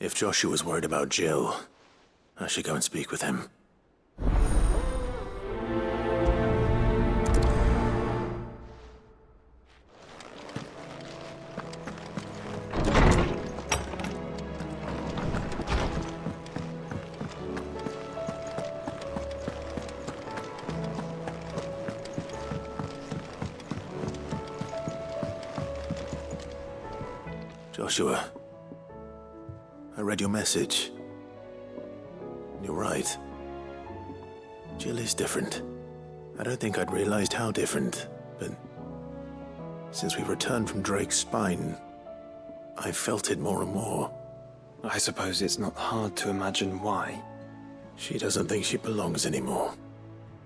If Joshua's worried about Jill, I should go and speak with him. Joshua, I read your message. You're right. Jill is different. I don't think I'd realized how different, but since we returned from Drake's spine, I've felt it more and more. I suppose it's not hard to imagine why. She doesn't think she belongs anymore.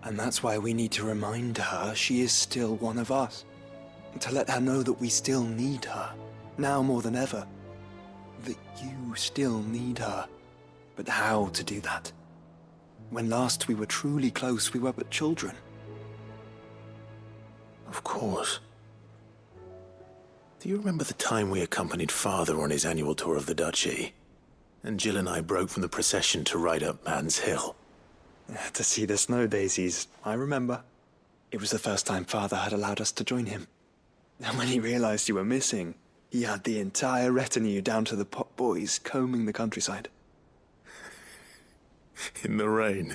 And that's why we need to remind her she is still one of us. To let her know that we still need her. Now more than ever. That you still need her. But how to do that? When last we were truly close, we were but children. Of course. Do you remember the time we accompanied Father on his annual tour of the Duchy? And Jill and I broke from the procession to ride up Man's Hill. To see the snow daisies, I remember. It was the first time Father had allowed us to join him. And when he realized you were missing, he had the entire retinue down to the pot boys combing the countryside. In the rain.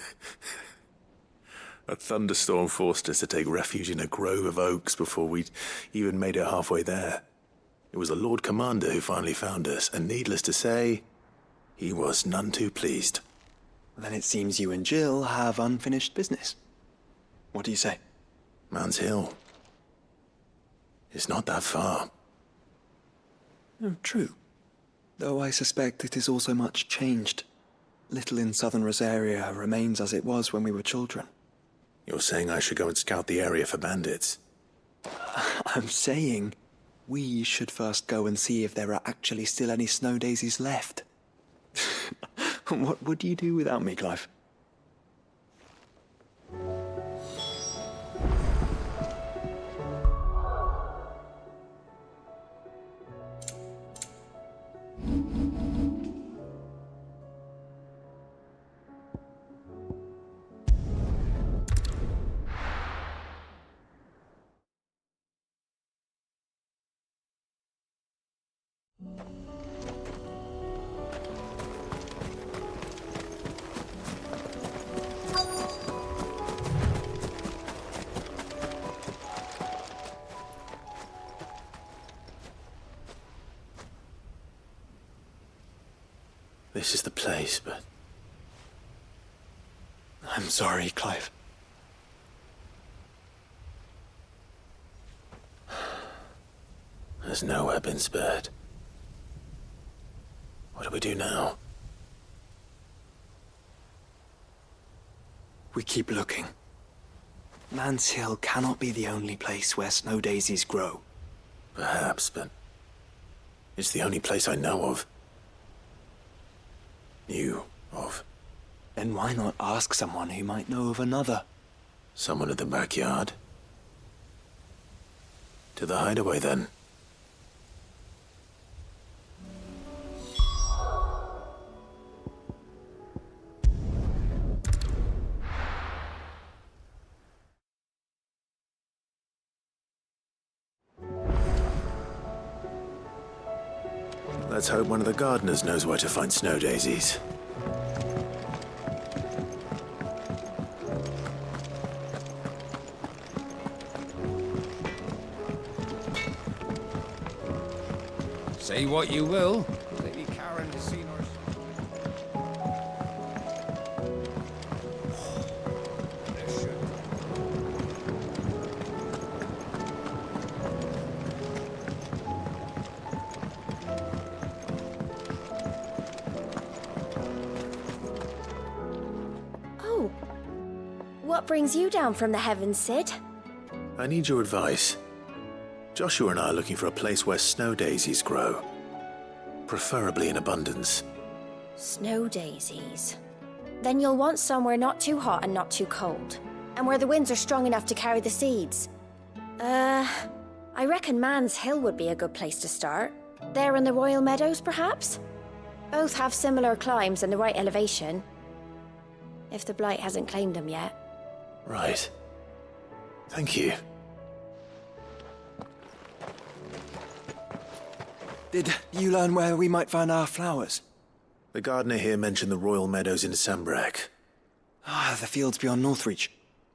A thunderstorm forced us to take refuge in a grove of oaks before we'd even made it halfway there. It was the Lord Commander who finally found us, and needless to say, he was none too pleased. Then it seems you and Jill have unfinished business. What do you say? Man's Hill. It's not that far. Oh, true. Though I suspect it is also much changed. Little in southern Rosaria remains as it was when we were children. You're saying I should go and scout the area for bandits? I'm saying we should first go and see if there are actually still any snow daisies left. What would you do without me, Clive? This is the place, but... I'm sorry, Clive. There's nowhere been spared. What do we do now? We keep looking. Man's Hill cannot be the only place where snow daisies grow. Perhaps, but... it's the only place I know of. Knew of. Then why not ask someone who might know of another? Someone at the backyard? To the hideaway, then. Let's hope one of the gardeners knows where to find snow daisies. Say what you will, Lady Karen has seen her. Oh. What brings you down from the heavens, Sid? I need your advice. Joshua and I are looking for a place where snow daisies grow. Preferably in abundance. Snow daisies. Then you'll want somewhere not too hot and not too cold. And where the winds are strong enough to carry the seeds. I reckon Man's Hill would be a good place to start. There in the Royal Meadows, perhaps? Both have similar climbs and the right elevation. If the Blight hasn't claimed them yet. Right. Thank you. Did you learn where we might find our flowers? The gardener here mentioned the royal meadows in Sambrak. Ah, the fields beyond Northreach.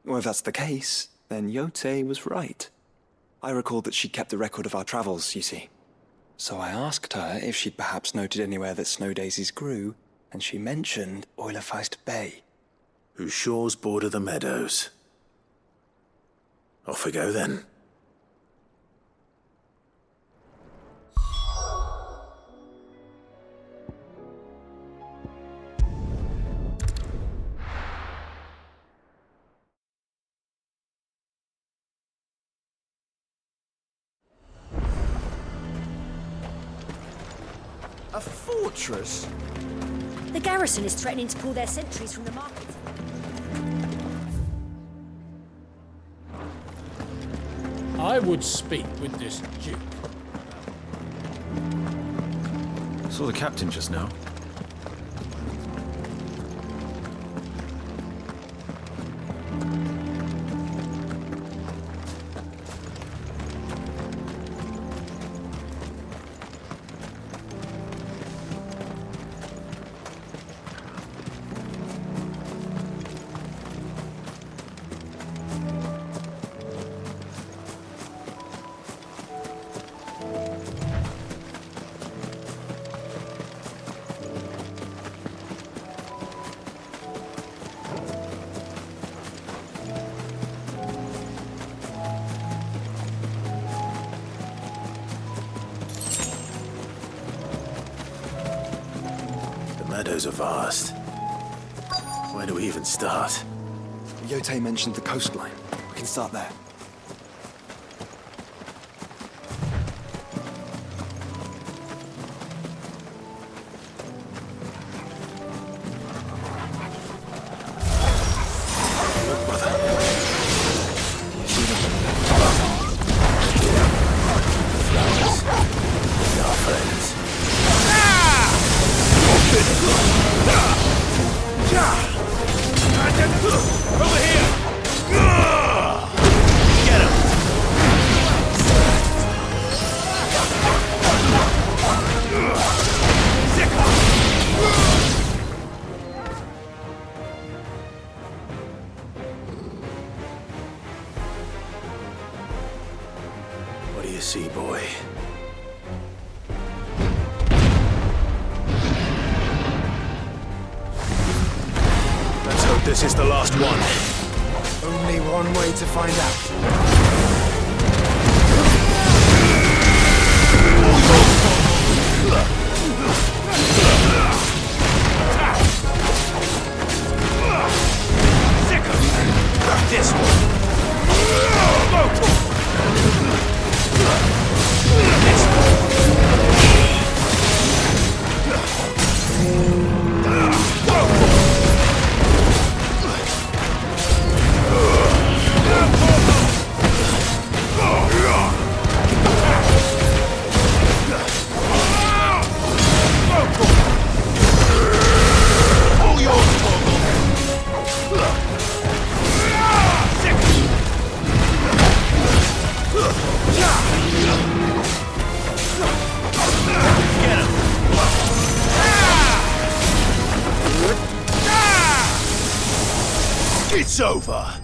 Well, if that's the case, then Yote was right. I recalled that she'd kept a record of our travels, you see. So I asked her if she'd perhaps noted anywhere that snow daisies grew, and she mentioned Oilerfeist Bay. Whose shores border the meadows. Off we go then. A fortress? The garrison is threatening to pull their sentries from the market. I would speak with this duke. Saw the captain just now. The meadows are vast. Where do we even start? Yote mentioned the coastline. We can start there. Look, brother. Flowers. Our friends. Over here! Get him! What do you see, boy? Let's hope this is the last one. Only one way to find out. This one! It's over!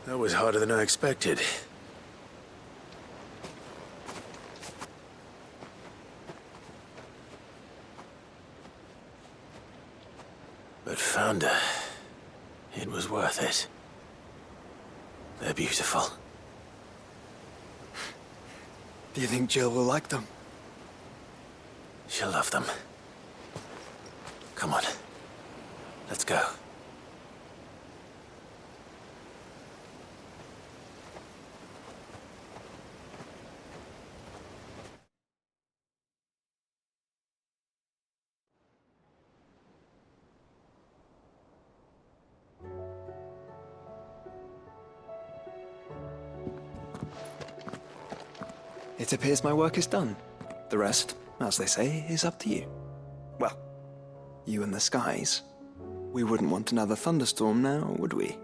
That was harder than I expected. But Founder, it was worth it. They're beautiful. Do you think Jill will like them? She'll love them. Come on. Let's go. It appears my work is done. The rest, as they say, is up to you. Well, you and the skies. We wouldn't want another thunderstorm now, would we?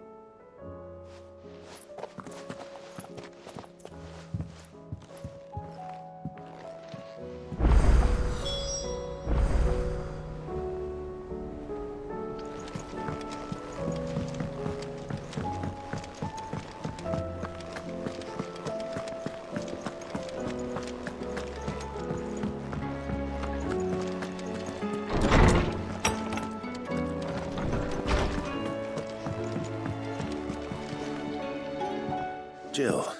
Jill,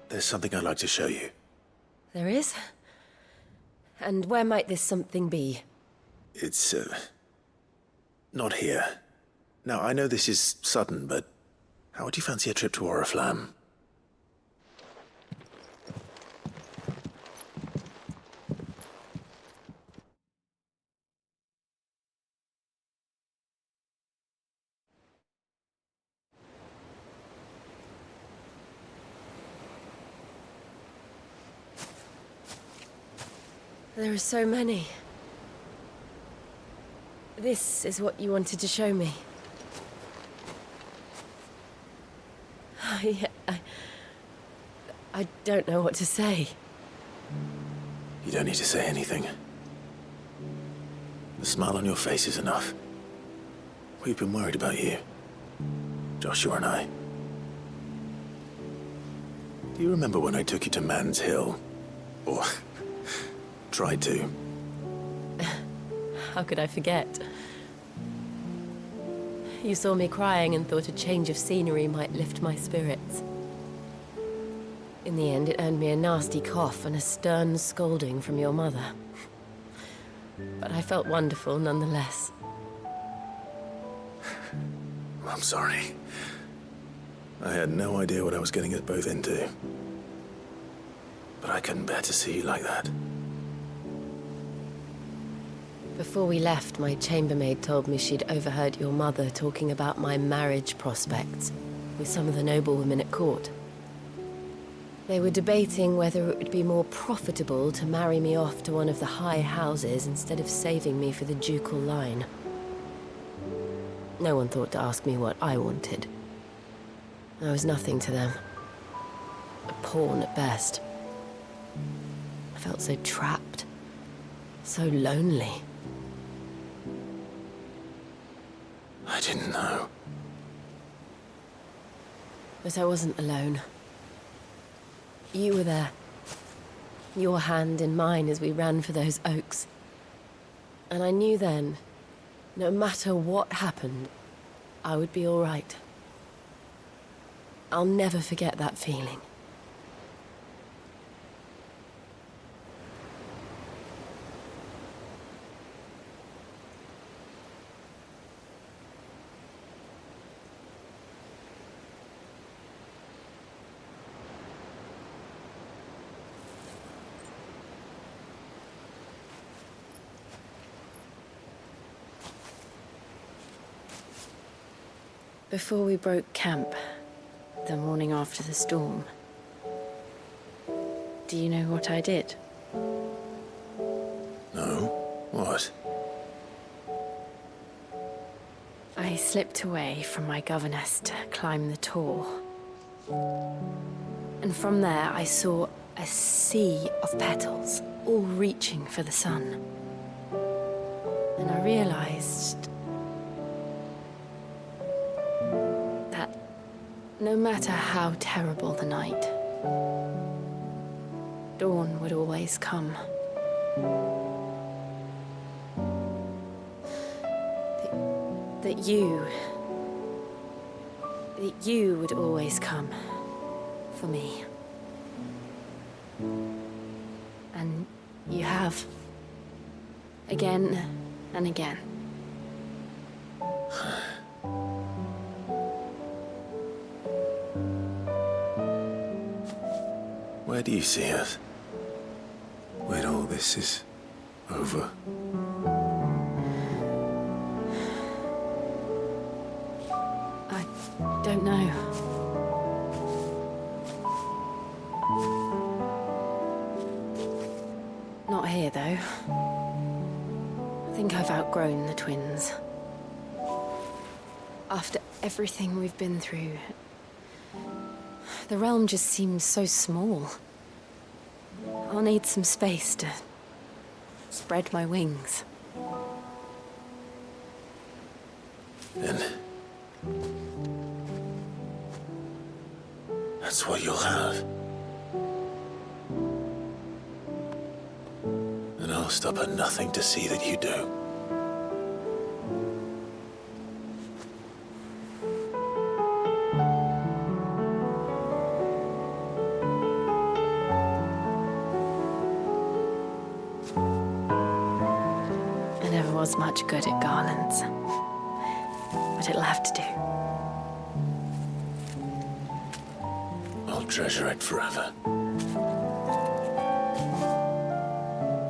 there's something I'd like to show you. There is? And where might this something be? It's, not here. Now, I know this is sudden, but how would you fancy a trip to Oriflamme? There are so many. This is what you wanted to show me. I don't know what to say. You don't need to say anything. The smile on your face is enough. We've been worried about you, Joshua and I. Do you remember when I took you to Man's Hill? Or tried to? How could I forget? You saw me crying and thought a change of scenery might lift my spirits. In the end, it earned me a nasty cough and a stern scolding from your mother. But I felt wonderful nonetheless. I'm sorry. I had no idea what I was getting us both into. But I couldn't bear to see you like that. Before we left, my chambermaid told me she'd overheard your mother talking about my marriage prospects with some of the noblewomen at court. They were debating whether it would be more profitable to marry me off to one of the high houses instead of saving me for the ducal line. No one thought to ask me what I wanted. I was nothing to them. A pawn at best. I felt so trapped, so lonely. I didn't know. But I wasn't alone. You were there. Your hand in mine as we ran for those oaks. And I knew then, no matter what happened, I would be all right. I'll never forget that feeling. Before we broke camp, the morning after the storm, do you know what I did? No? What? I slipped away from my governess to climb the tor. And from there I saw a sea of petals, all reaching for the sun. And I realized no matter how terrible the night, dawn would always come. That you would always come for me. And you have. Again and again. Where do you see us? When all this is over? I don't know. I think I've outgrown the twins. After everything we've been through, the realm just seems so small. I'll need some space to spread my wings. And that's what you'll have. And I'll stop at nothing to see that you do. I never was much good at garlands, but it'll have to do. I'll treasure it forever.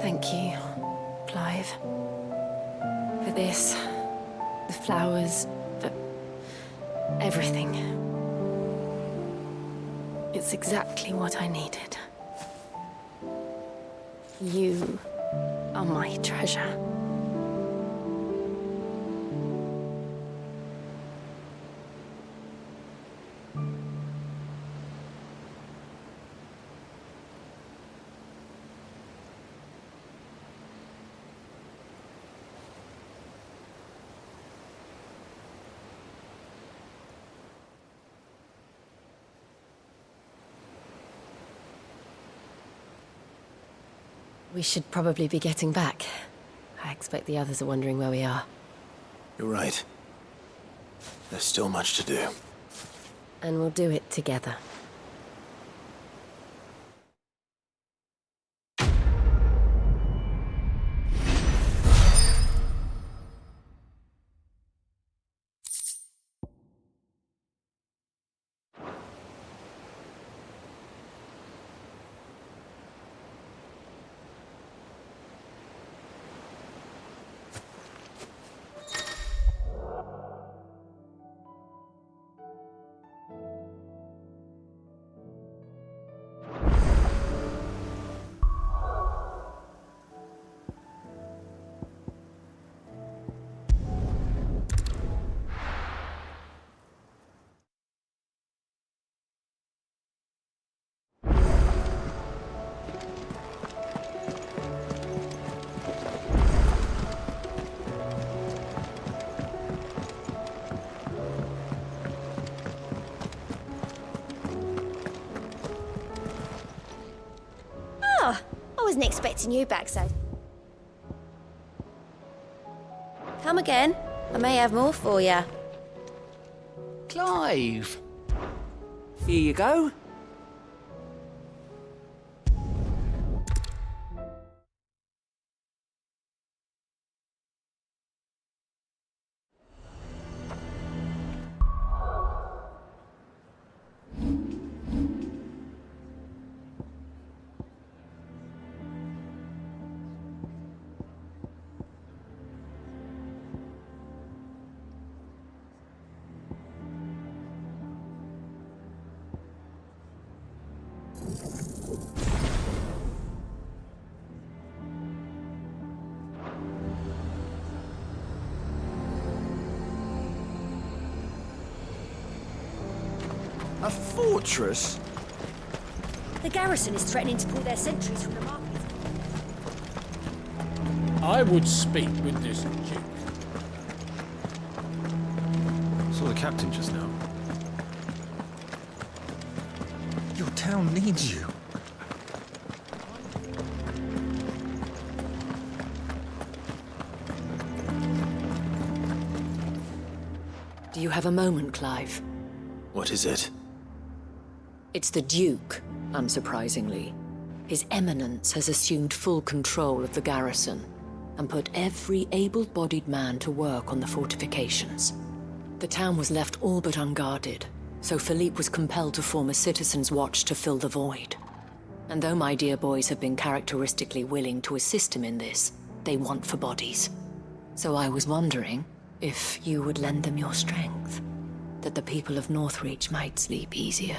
Thank you, Clive. For this, the flowers, for everything. It's exactly what I needed. You are my treasure. We should probably be getting back. I expect the others are wondering where we are. You're right. There's still much to do. And we'll do it together. I wasn't expecting you back so. Come again. I may have more for you. Clive! Here you go. A fortress? The garrison is threatening to pull their sentries from the market. I would speak with this Duke. Saw the captain just now. Your town needs you. Do you have a moment, Clive? What is it? It's the Duke, unsurprisingly. His Eminence has assumed full control of the garrison and put every able-bodied man to work on the fortifications. The town was left all but unguarded, so Philippe was compelled to form a citizens' watch to fill the void. And though my dear boys have been characteristically willing to assist him in this, they want for bodies. So I was wondering if you would lend them your strength, that the people of Northreach might sleep easier,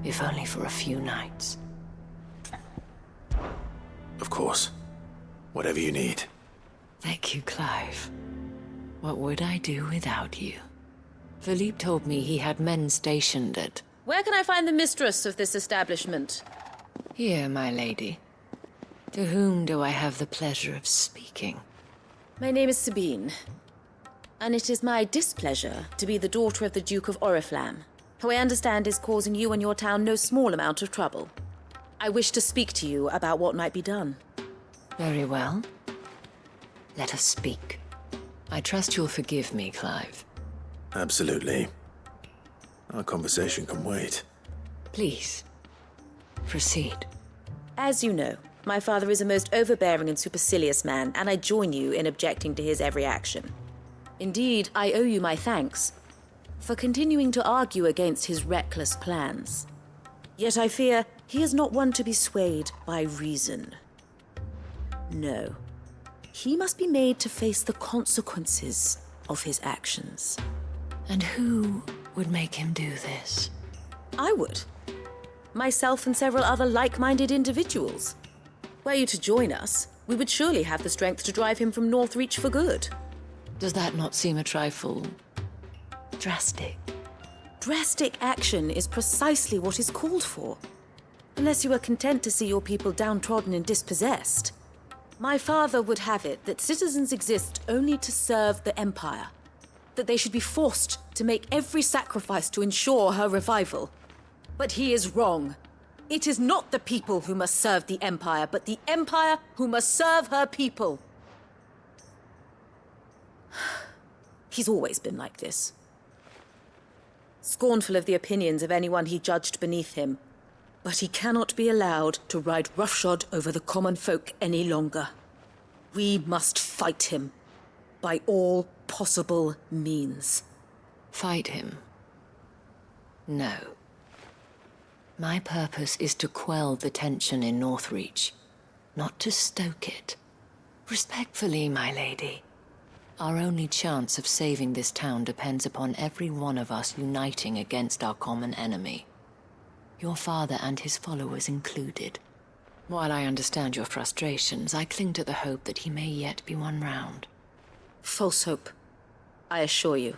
if only for a few nights. Of course. Whatever you need. Thank you, Clive. What would I do without you? Philippe told me he had men stationed at... Where can I find the mistress of this establishment? Here, my lady. To whom do I have the pleasure of speaking? My name is Sabine, and it is my displeasure to be the daughter of the Duke of Oriflamme, who I understand is causing you and your town no small amount of trouble. I wish to speak to you about what might be done. Very well. Let us speak. I trust you'll forgive me, Clive. Absolutely. Our conversation can wait. Please, proceed. As you know, my father is a most overbearing and supercilious man, and I join you in objecting to his every action. Indeed, I owe you my thanks for continuing to argue against his reckless plans. Yet I fear he is not one to be swayed by reason. No. He must be made to face the consequences of his actions. And who would make him do this? I would. Myself and several other like-minded individuals. Were you to join us, we would surely have the strength to drive him from Northreach for good. Does that not seem a trifle... drastic? Drastic action is precisely what is called for. Unless you are content to see your people downtrodden and dispossessed. My father would have it that citizens exist only to serve the Empire. That they should be forced to make every sacrifice to ensure her revival. But he is wrong. It is not the people who must serve the Empire, but the Empire who must serve her people. He's always been like this. Scornful of the opinions of anyone he judged beneath him. But he cannot be allowed to ride roughshod over the common folk any longer. We must fight him by all possible means. Fight him? No. My purpose is to quell the tension in Northreach, not to stoke it. Respectfully, my lady. Our only chance of saving this town depends upon every one of us uniting against our common enemy. Your father and his followers included. While I understand your frustrations, I cling to the hope that he may yet be won round. False hope, I assure you.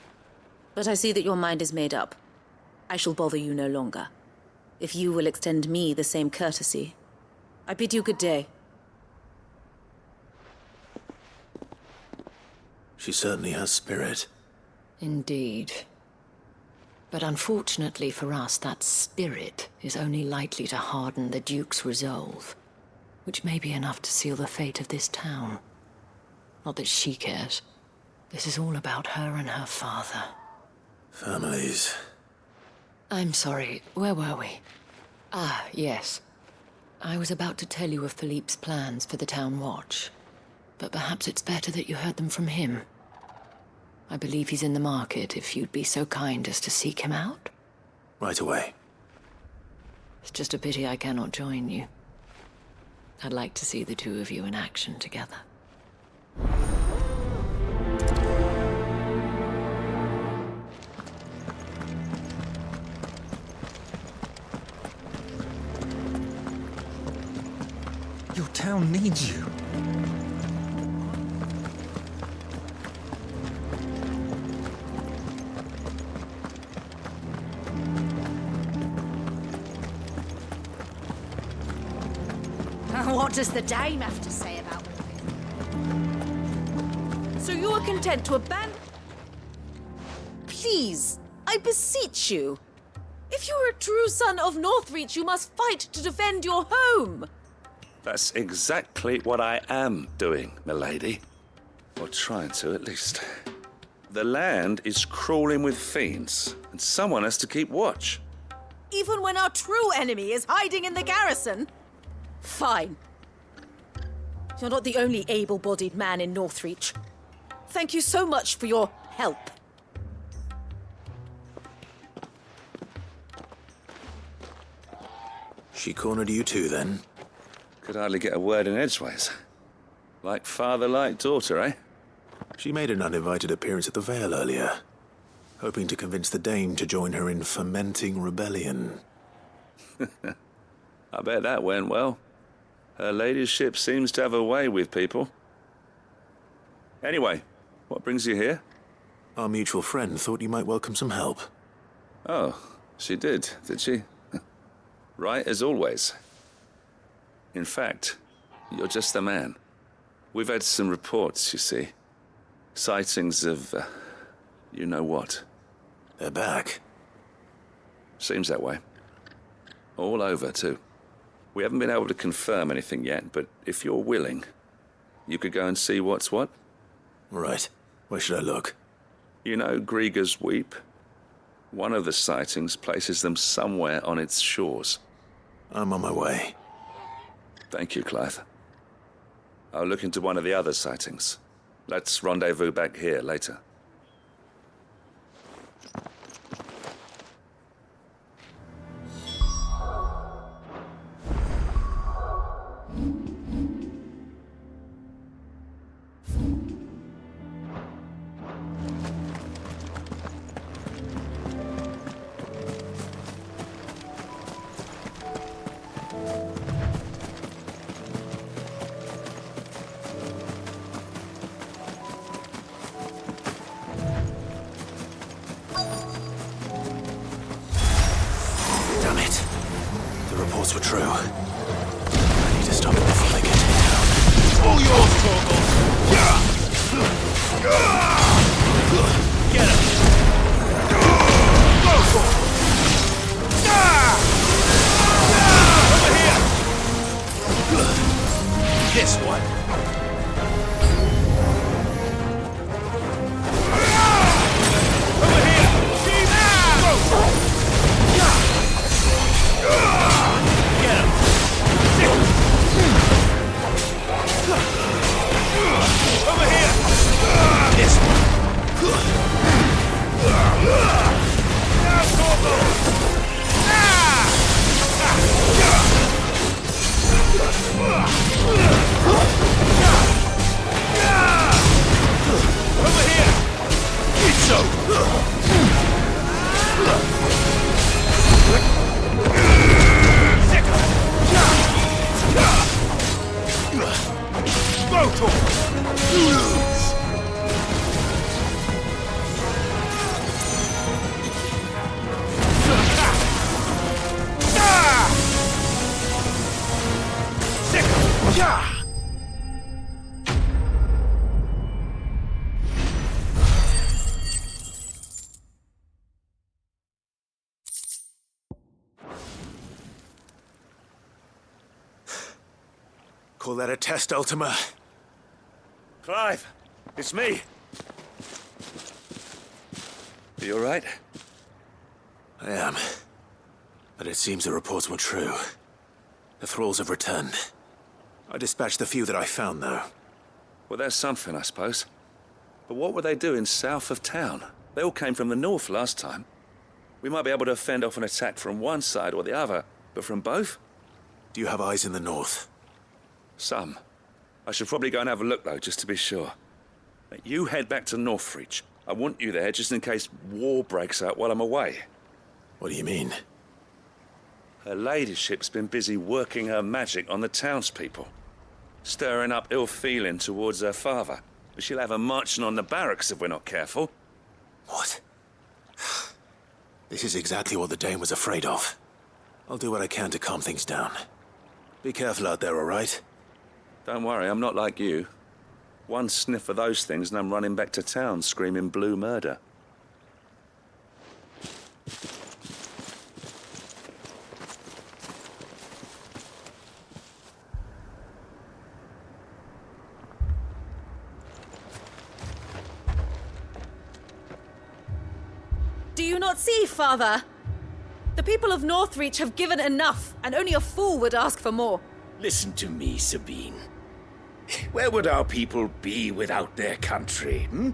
But I see that your mind is made up. I shall bother you no longer. If you will extend me the same courtesy, I bid you good day. She certainly has spirit. Indeed. But unfortunately for us, that spirit is only likely to harden the Duke's resolve, which may be enough to seal the fate of this town. Not that she cares. This is all about her and her father. Families. I'm sorry, where were we? Ah, yes. I was about to tell you of Philippe's plans for the town watch, but perhaps it's better that you heard them from him. I believe he's in the market, if you'd be so kind as to seek him out. Right away. It's just a pity I cannot join you. I'd like to see the two of you in action together. Your town needs you. What does the dame have to say about it? So you are content to abandon... Please, I beseech you. If you are a true son of Northreach, you must fight to defend your home. That's exactly what I am doing, milady. Or trying to, at least. The land is crawling with fiends, and someone has to keep watch. Even when our true enemy is hiding in the garrison? Fine. You're not the only able-bodied man in Northreach. Thank you so much for your help. She cornered you too, then? Could hardly get a word in edgeways. Like father, like daughter, eh? She made an uninvited appearance at the Vale earlier, hoping to convince the Dame to join her in fomenting rebellion. I bet that went well. Her ladyship seems to have a way with people. Anyway, what brings you here? Our mutual friend thought you might welcome some help. Oh, she did she? Right as always. In fact, you're just the man. We've had some reports, you see. Sightings of, you know what. They're back. Seems that way. All over, too. We haven't been able to confirm anything yet, but if you're willing, you could go and see what's what. Right. Where should I look? You know Grieger's Weep? One of the sightings places them somewhere on its shores. I'm on my way. Thank you, Clive. I'll look into one of the other sightings. Let's rendezvous back here later. Damn it. The reports were true. I need to stop them before they get me down. All yours, Torgal! Get him! Go for it! Over here! This one! Call that a test, Ultima? Clive, it's me. Are you all right? I am. But it seems the reports were true. The thralls have returned. I dispatched the few that I found, though. Well, there's something, I suppose. But what were they doing south of town? They all came from the north last time. We might be able to fend off an attack from one side or the other, but from both? Do you have eyes in the north? Some. I should probably go and have a look, though, just to be sure. You head back to Northreach. I want you there just in case war breaks out while I'm away. What do you mean? Her ladyship's been busy working her magic on the townspeople. Stirring up ill feeling towards her father. She'll have her marching on the barracks if we're not careful. What? This is exactly what the Dane was afraid of. I'll do what I can to calm things down. Be careful out there, all right? Don't worry, I'm not like you. One sniff of those things and I'm running back to town screaming blue murder. Do you not see, Father? The people of Northreach have given enough, and only a fool would ask for more. Listen to me, Sabine. Where would our people be without their country, hmm?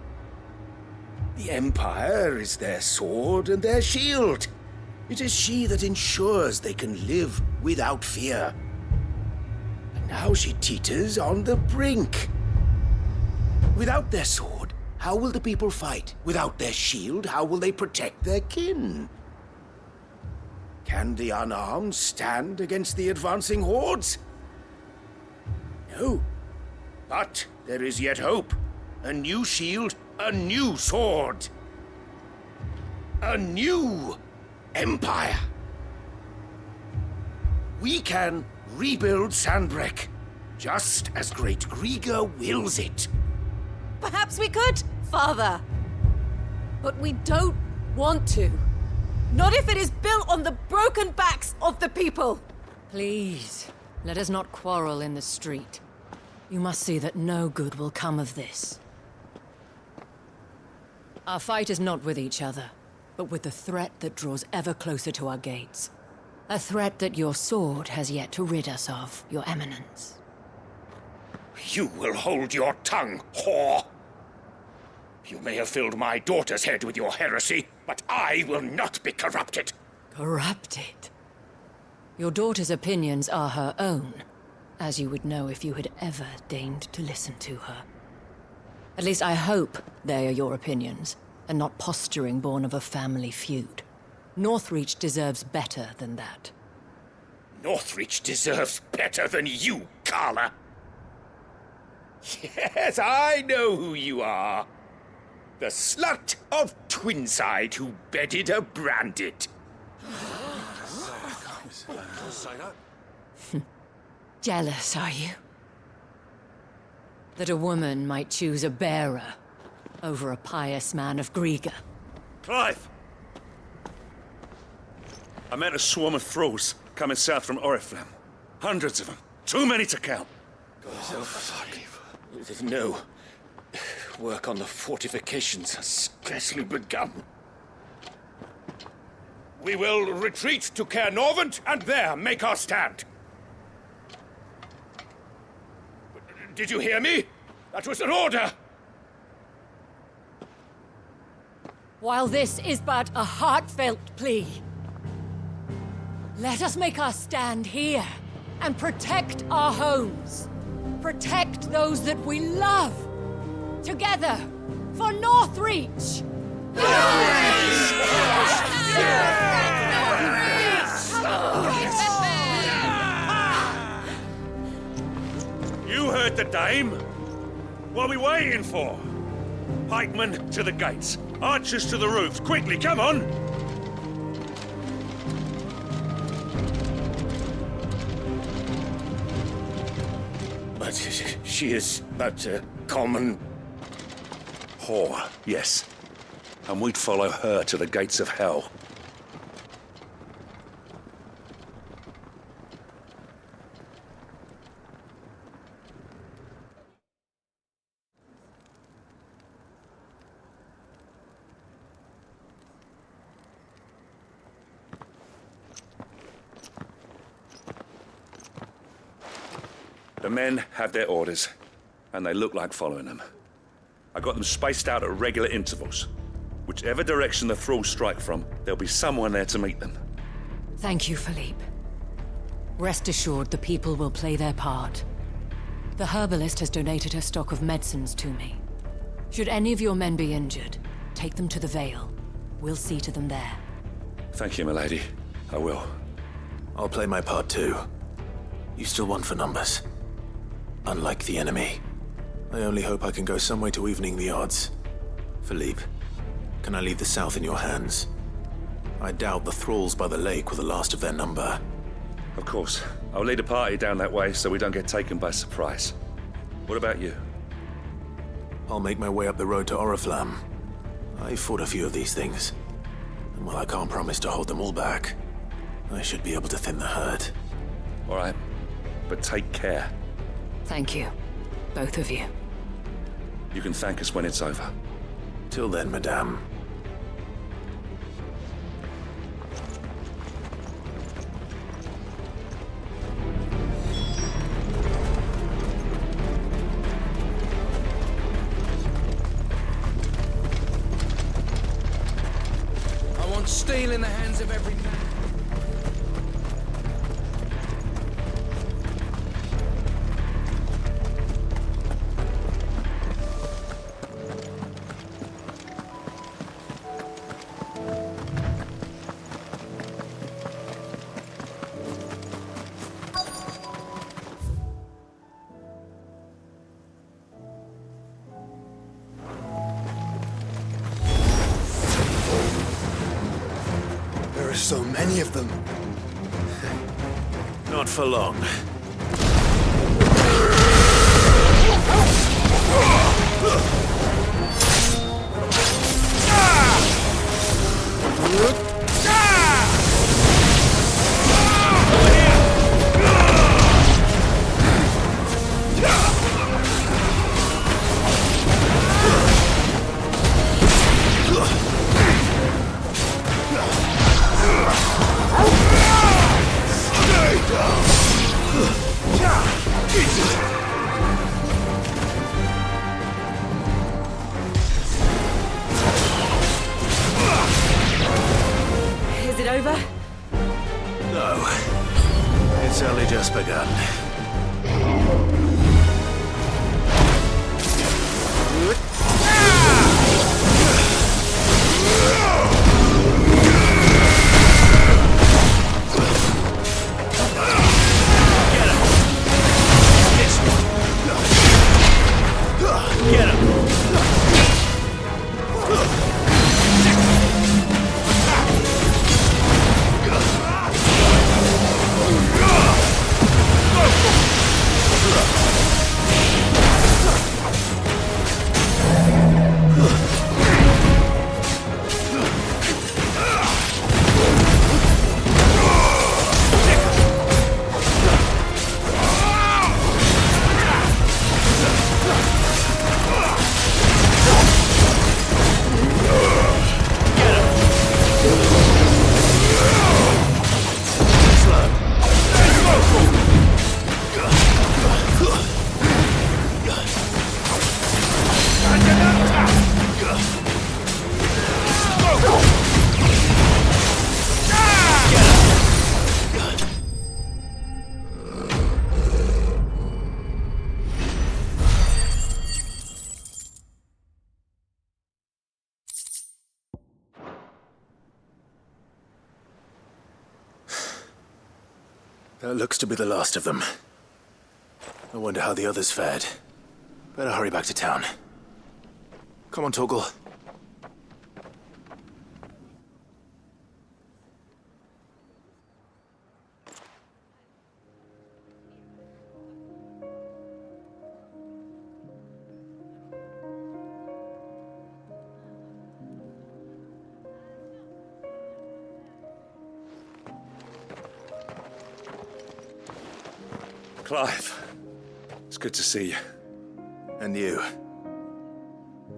The Empire is their sword and their shield. It is she that ensures they can live without fear. And now she teeters on the brink. Without their sword, how will the people fight? Without their shield, how will they protect their kin? Can the unarmed stand against the advancing hordes? No. But there is yet hope. a new shield, a new sword. A new empire. We can rebuild Sandbreck, just as Great Grieger wills it. Perhaps we could, Father. But we don't want to. Not if it is built on the broken backs of the people. Please, let us not quarrel in the street. You must see that no good will come of this. Our fight is not with each other, but with the threat that draws ever closer to our gates. A threat that your sword has yet to rid us of, Your Eminence. You will hold your tongue, whore! You may have filled my daughter's head with your heresy, but I will not be corrupted. Corrupted? Your daughter's opinions are her own, as you would know if you had ever deigned to listen to her. At least I hope they are your opinions, and not posturing born of a family feud. Northreach deserves better than that. Northreach deserves better than you, Carla. Yes, I know who you are. The slut of Twinside who bedded a Branded. Jealous, are you? That a woman might choose a bearer over a pious man of Grieger. Clive! I met a swarm of thralls coming south from Oriflamme. Hundreds of them. Too many to count. No. Work on the fortifications has scarcely begun. We will retreat to Caer Norvent and there make our stand. Did you hear me? That was an order! While this is but a heartfelt plea, let us make our stand here and protect our homes. Protect those that we love. Together, for Northreach! You heard the dame. What are we waiting for? Pikemen to the gates. Archers to the roofs. Quickly, come on! But she is but a common... whore, yes. And we'd follow her to the gates of hell. The men have their orders, and they look like following them. I got them spaced out at regular intervals. Whichever direction the thralls strike from, there'll be someone there to meet them. Thank you, Philippe. Rest assured the people will play their part. The herbalist has donated her stock of medicines to me. Should any of your men be injured, take them to the Vale. We'll see to them there. Thank you, milady. I will. I'll play my part too. You still want for numbers. Unlike the enemy. I only hope I can go some way to evening the odds. Philippe, can I leave the south in your hands? I doubt the thralls by the lake were the last of their number. Of course. I'll lead a party down that way so we don't get taken by surprise. What about you? I'll make my way up the road to Oriflamme. I fought a few of these things. And while I can't promise to hold them all back, I should be able to thin the herd. All right. But take care. Thank you. Both of you. You can thank us when it's over. Till then, madame. I want steel in the hands of every man. So many of them. Not for long. Is it over? No. It's only just begun. That looks to be the last of them. I wonder how the others fared. Better hurry back to town. Come on, Torgal. Clive, it's good to see you. And you.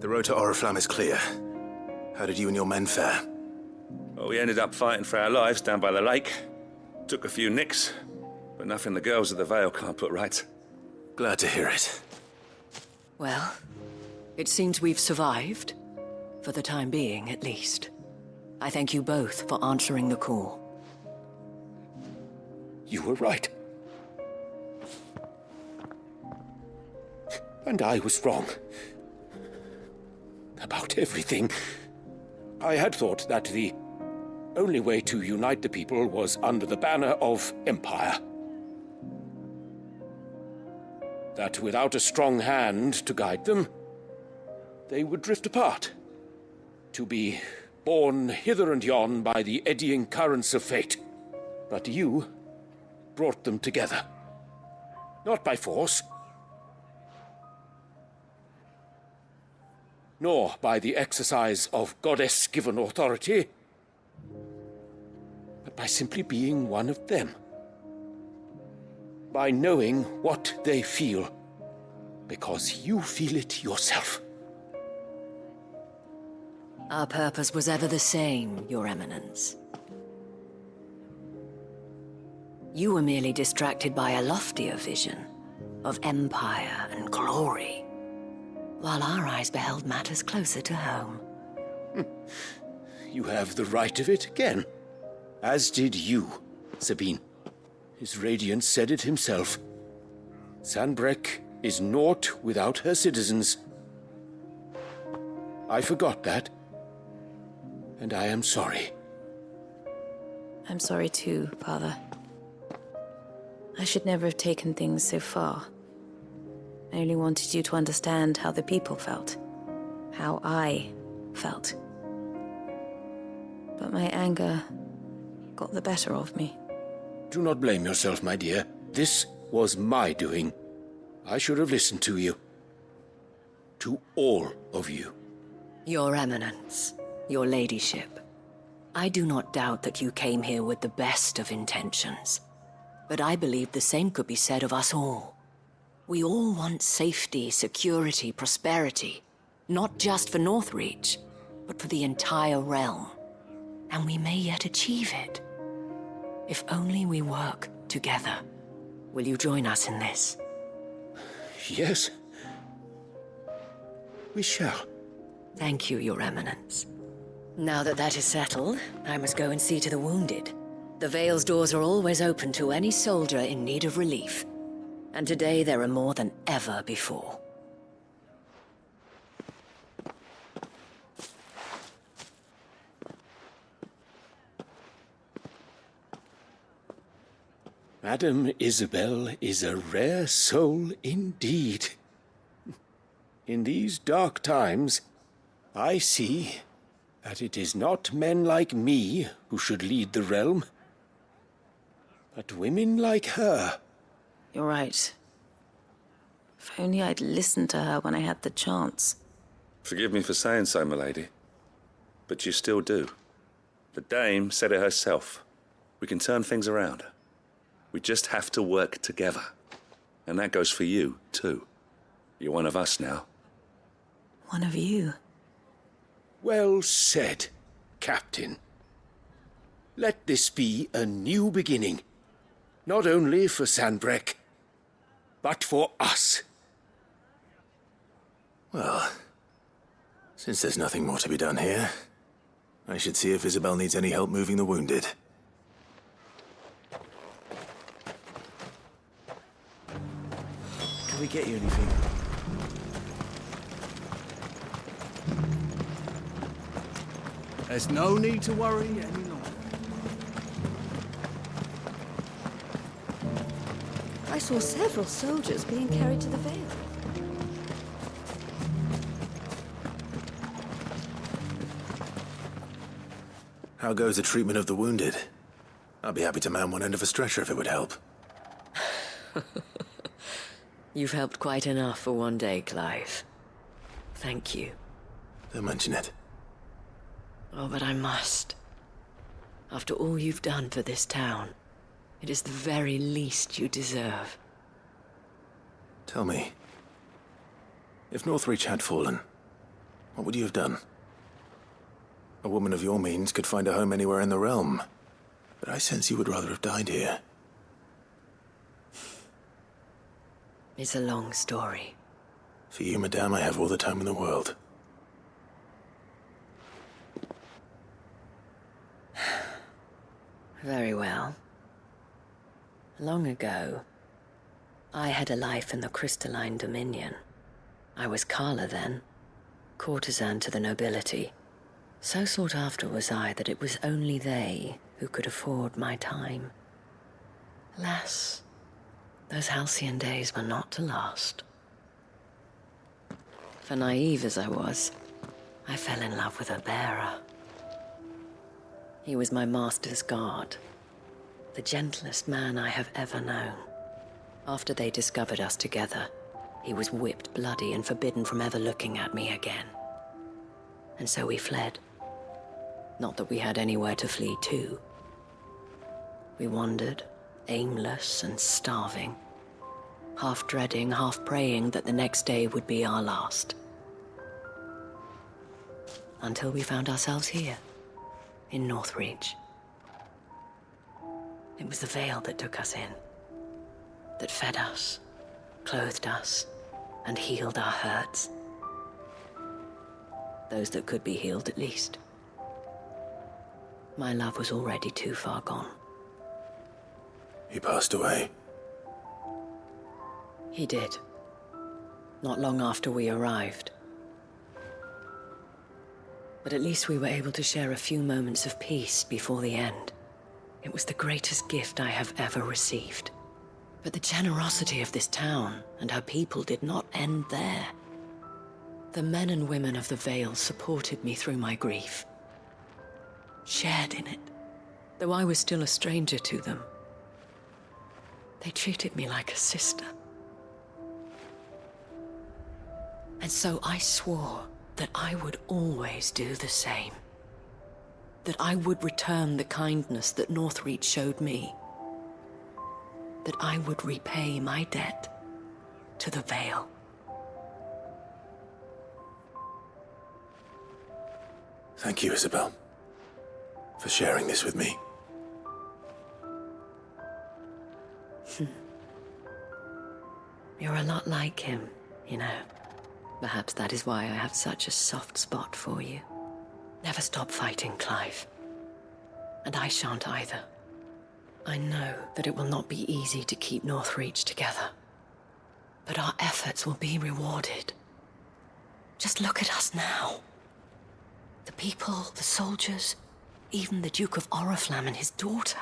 The road to Oriflamme is clear. How did you and your men fare? Well, we ended up fighting for our lives down by the lake. Took a few nicks, but nothing the girls of the Vale can't put right. Glad to hear it. Well, it seems we've survived. For the time being, at least. I thank you both for answering the call. You were right. And I was wrong. About everything. I had thought that the only way to unite the people was under the banner of Empire. That without a strong hand to guide them, they would drift apart. To be borne hither and yon by the eddying currents of fate. But you brought them together. Not by force, nor by the exercise of goddess-given authority, but by simply being one of them. By knowing what they feel, because you feel it yourself. Our purpose was ever the same, Your Eminence. You were merely distracted by a loftier vision of empire and glory, while our eyes beheld matters closer to home. You have the right of it again. As did you, Sabine. His radiance said it himself. Sanbreque is naught without her citizens. I forgot that, and I am sorry. I'm sorry too, Father. I should never have taken things so far. I only wanted you to understand how the people felt. How I felt. But my anger got the better of me. Do not blame yourself, my dear. This was my doing. I should have listened to you. To all of you. Your Eminence, your ladyship, I do not doubt that you came here with the best of intentions. But I believe the same could be said of us all. We all want safety, security, prosperity. Not just for Northreach, but for the entire realm. And we may yet achieve it. If only we work together. Will you join us in this? Yes. We shall. Thank you, Your Eminence. Now that that is settled, I must go and see to the wounded. The Vale's doors are always open to any soldier in need of relief. And today there are more than ever before. Madame Isabel is a rare soul indeed. In these dark times, I see that it is not men like me who should lead the realm, but women like her. You're right. If only I'd listened to her when I had the chance. Forgive me for saying so, milady, but you still do. The dame said it herself. We can turn things around. We just have to work together. And that goes for you, too. You're one of us now. One of you? Well said, Captain. Let this be a new beginning. Not only for Sanbreque, but for us. Well, since there's nothing more to be done here, I should see if Isabel needs any help moving the wounded. Can we get you anything? There's no need to worry any longer. I saw several soldiers being carried to the Vale. How goes the treatment of the wounded? I'd be happy to man one end of a stretcher if it would help. You've helped quite enough for one day, Clive. Thank you. Don't mention it. Oh, but I must. After all you've done for this town, it is the very least you deserve. Tell me, if Northreach had fallen, what would you have done? A woman of your means could find a home anywhere in the realm, but I sense you would rather have died here. It's a long story. For you, madame, I have all the time in the world. Very well. Long ago, I had a life in the Crystalline Dominion. I was Carla then, courtesan to the nobility. So sought after was I that it was only they who could afford my time. Alas, those halcyon days were not to last. For naive as I was, I fell in love with a bearer. He was my master's guard, the gentlest man I have ever known. After they discovered us together, he was whipped bloody and forbidden from ever looking at me again. And so we fled. Not that we had anywhere to flee to. We wandered, aimless and starving, half dreading, half praying that the next day would be our last. Until we found ourselves here, in Northreach. It was the Vale that took us in, that fed us, clothed us, and healed our hurts. Those that could be healed, at least. My love was already too far gone. He passed away. He did. Not long after we arrived. But at least we were able to share a few moments of peace before the end. It was the greatest gift I have ever received. But the generosity of this town and her people did not end there. The men and women of the Vale supported me through my grief. Shared in it. Though I was still a stranger to them, they treated me like a sister. And so I swore that I would always do the same. That I would return the kindness that Northreach showed me. That I would repay my debt to the Vale. Thank you, Isabel, for sharing this with me. You're a lot like him, you know. Perhaps that is why I have such a soft spot for you. Never stop fighting, Clive. And I shan't either. I know that it will not be easy to keep Northreach together. But our efforts will be rewarded. Just look at us now. The people, the soldiers, even the Duke of Oriflamme and his daughter,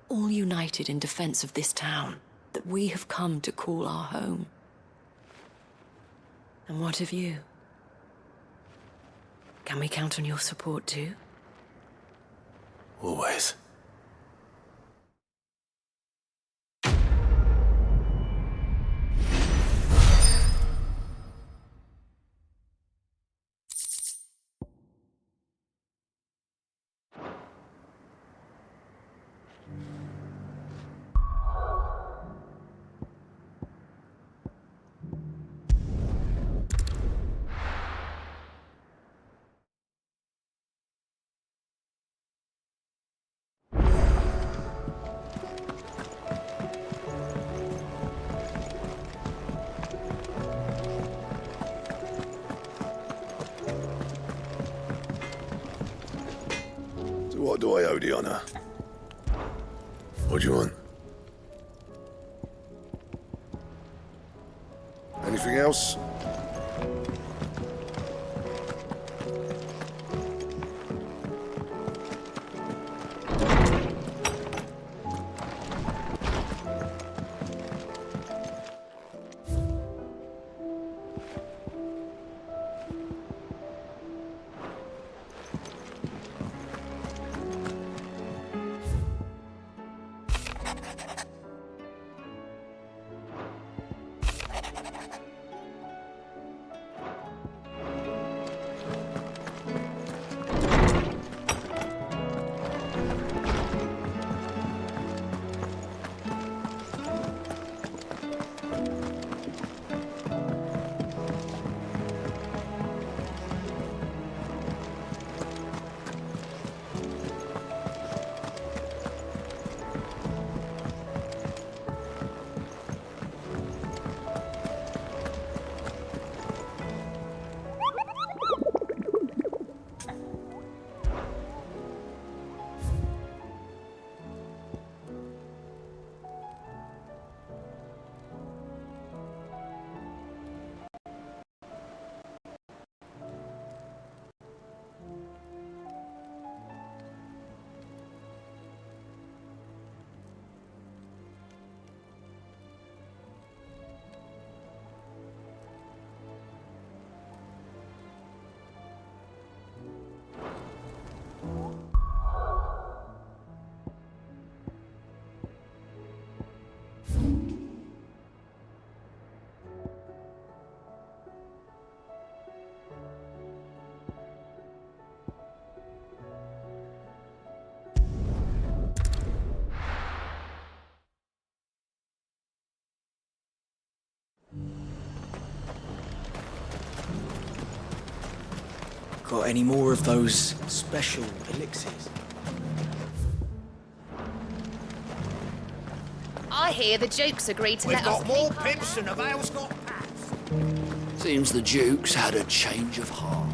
all united in defense of this town that we have come to call our home. And what of you? Can we count on your support too? Always. What do I owe the honor? What do you want? Anything else? Got any more of those special elixirs? I hear the Duke's agreed to let us We've got more pimps than the Vale's got pats. Seems the Duke's had a change of heart.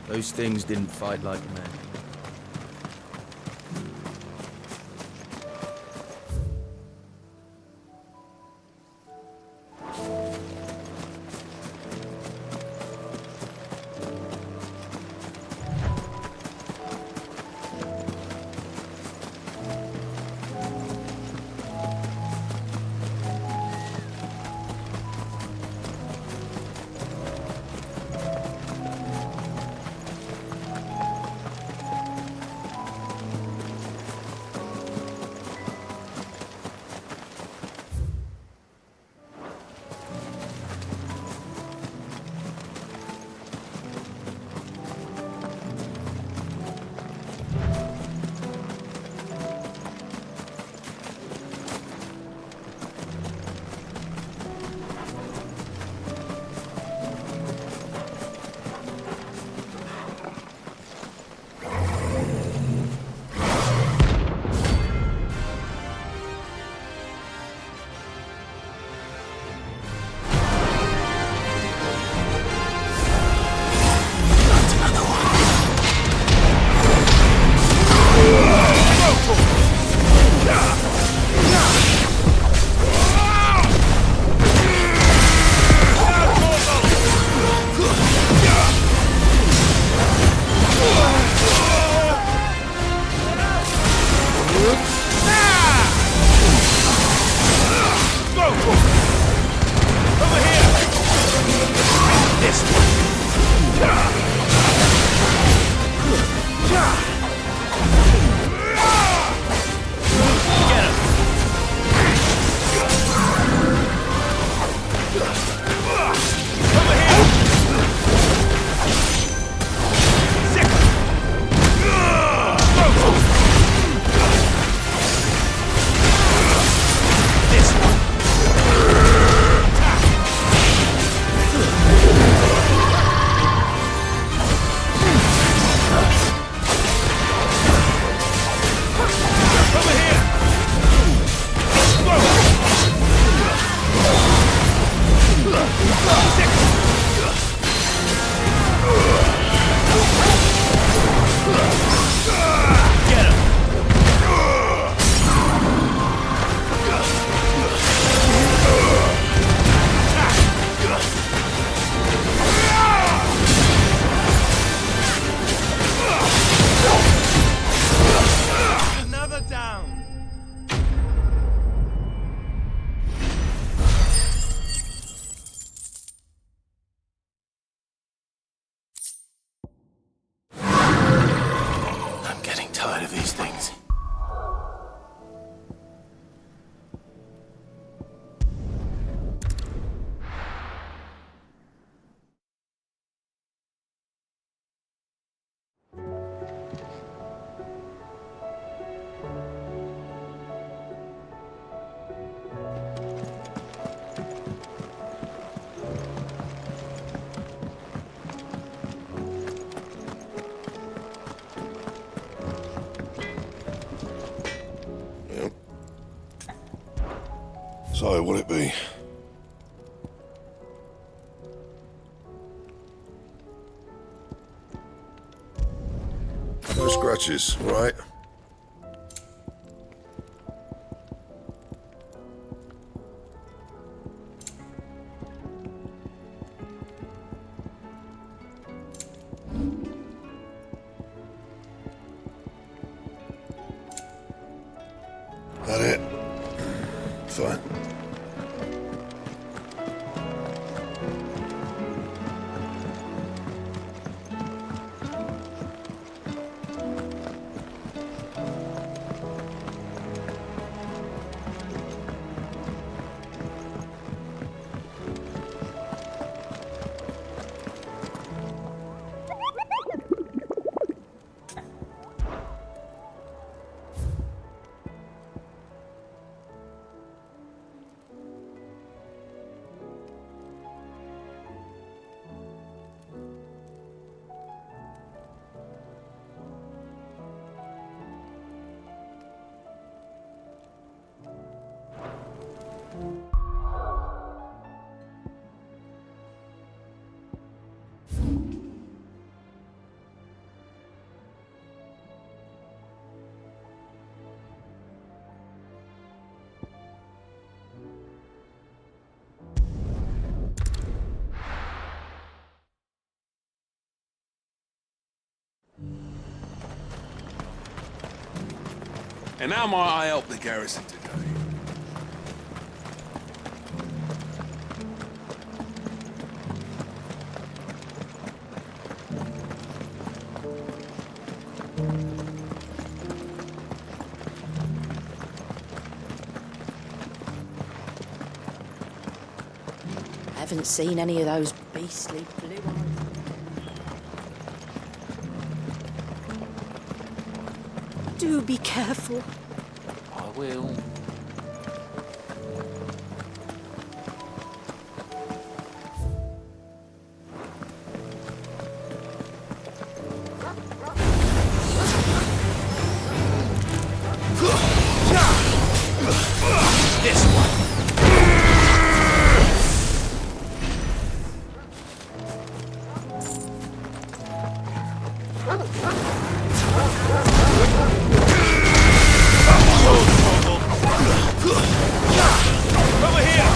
Those things didn't fight like men. So, what'll it be? No scratches, right? That it? Fine. And how might I help the garrison today? Haven't seen any of those beastly blue eyes. Do be careful. I will. This one. Over here!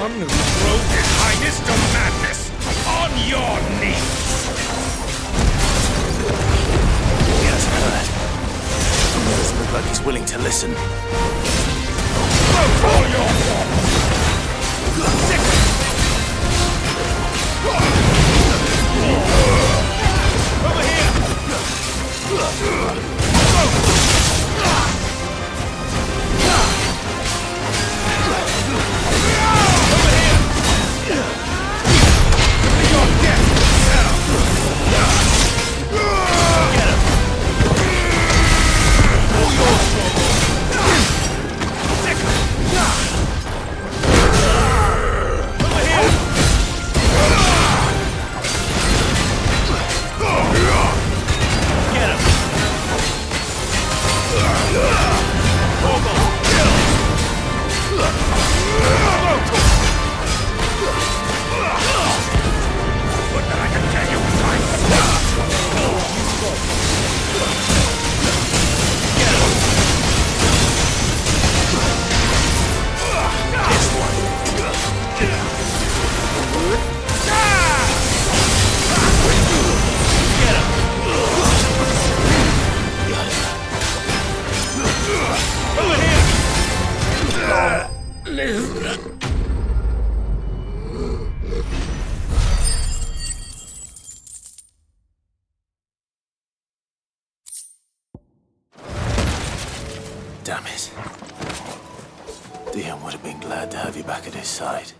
one who drove his highness to madness! On your knees! He hasn't heard. He doesn't look like he's willing to listen. Vote all your faults! Over here! Damn it. Dion would have been glad to have you back at his side.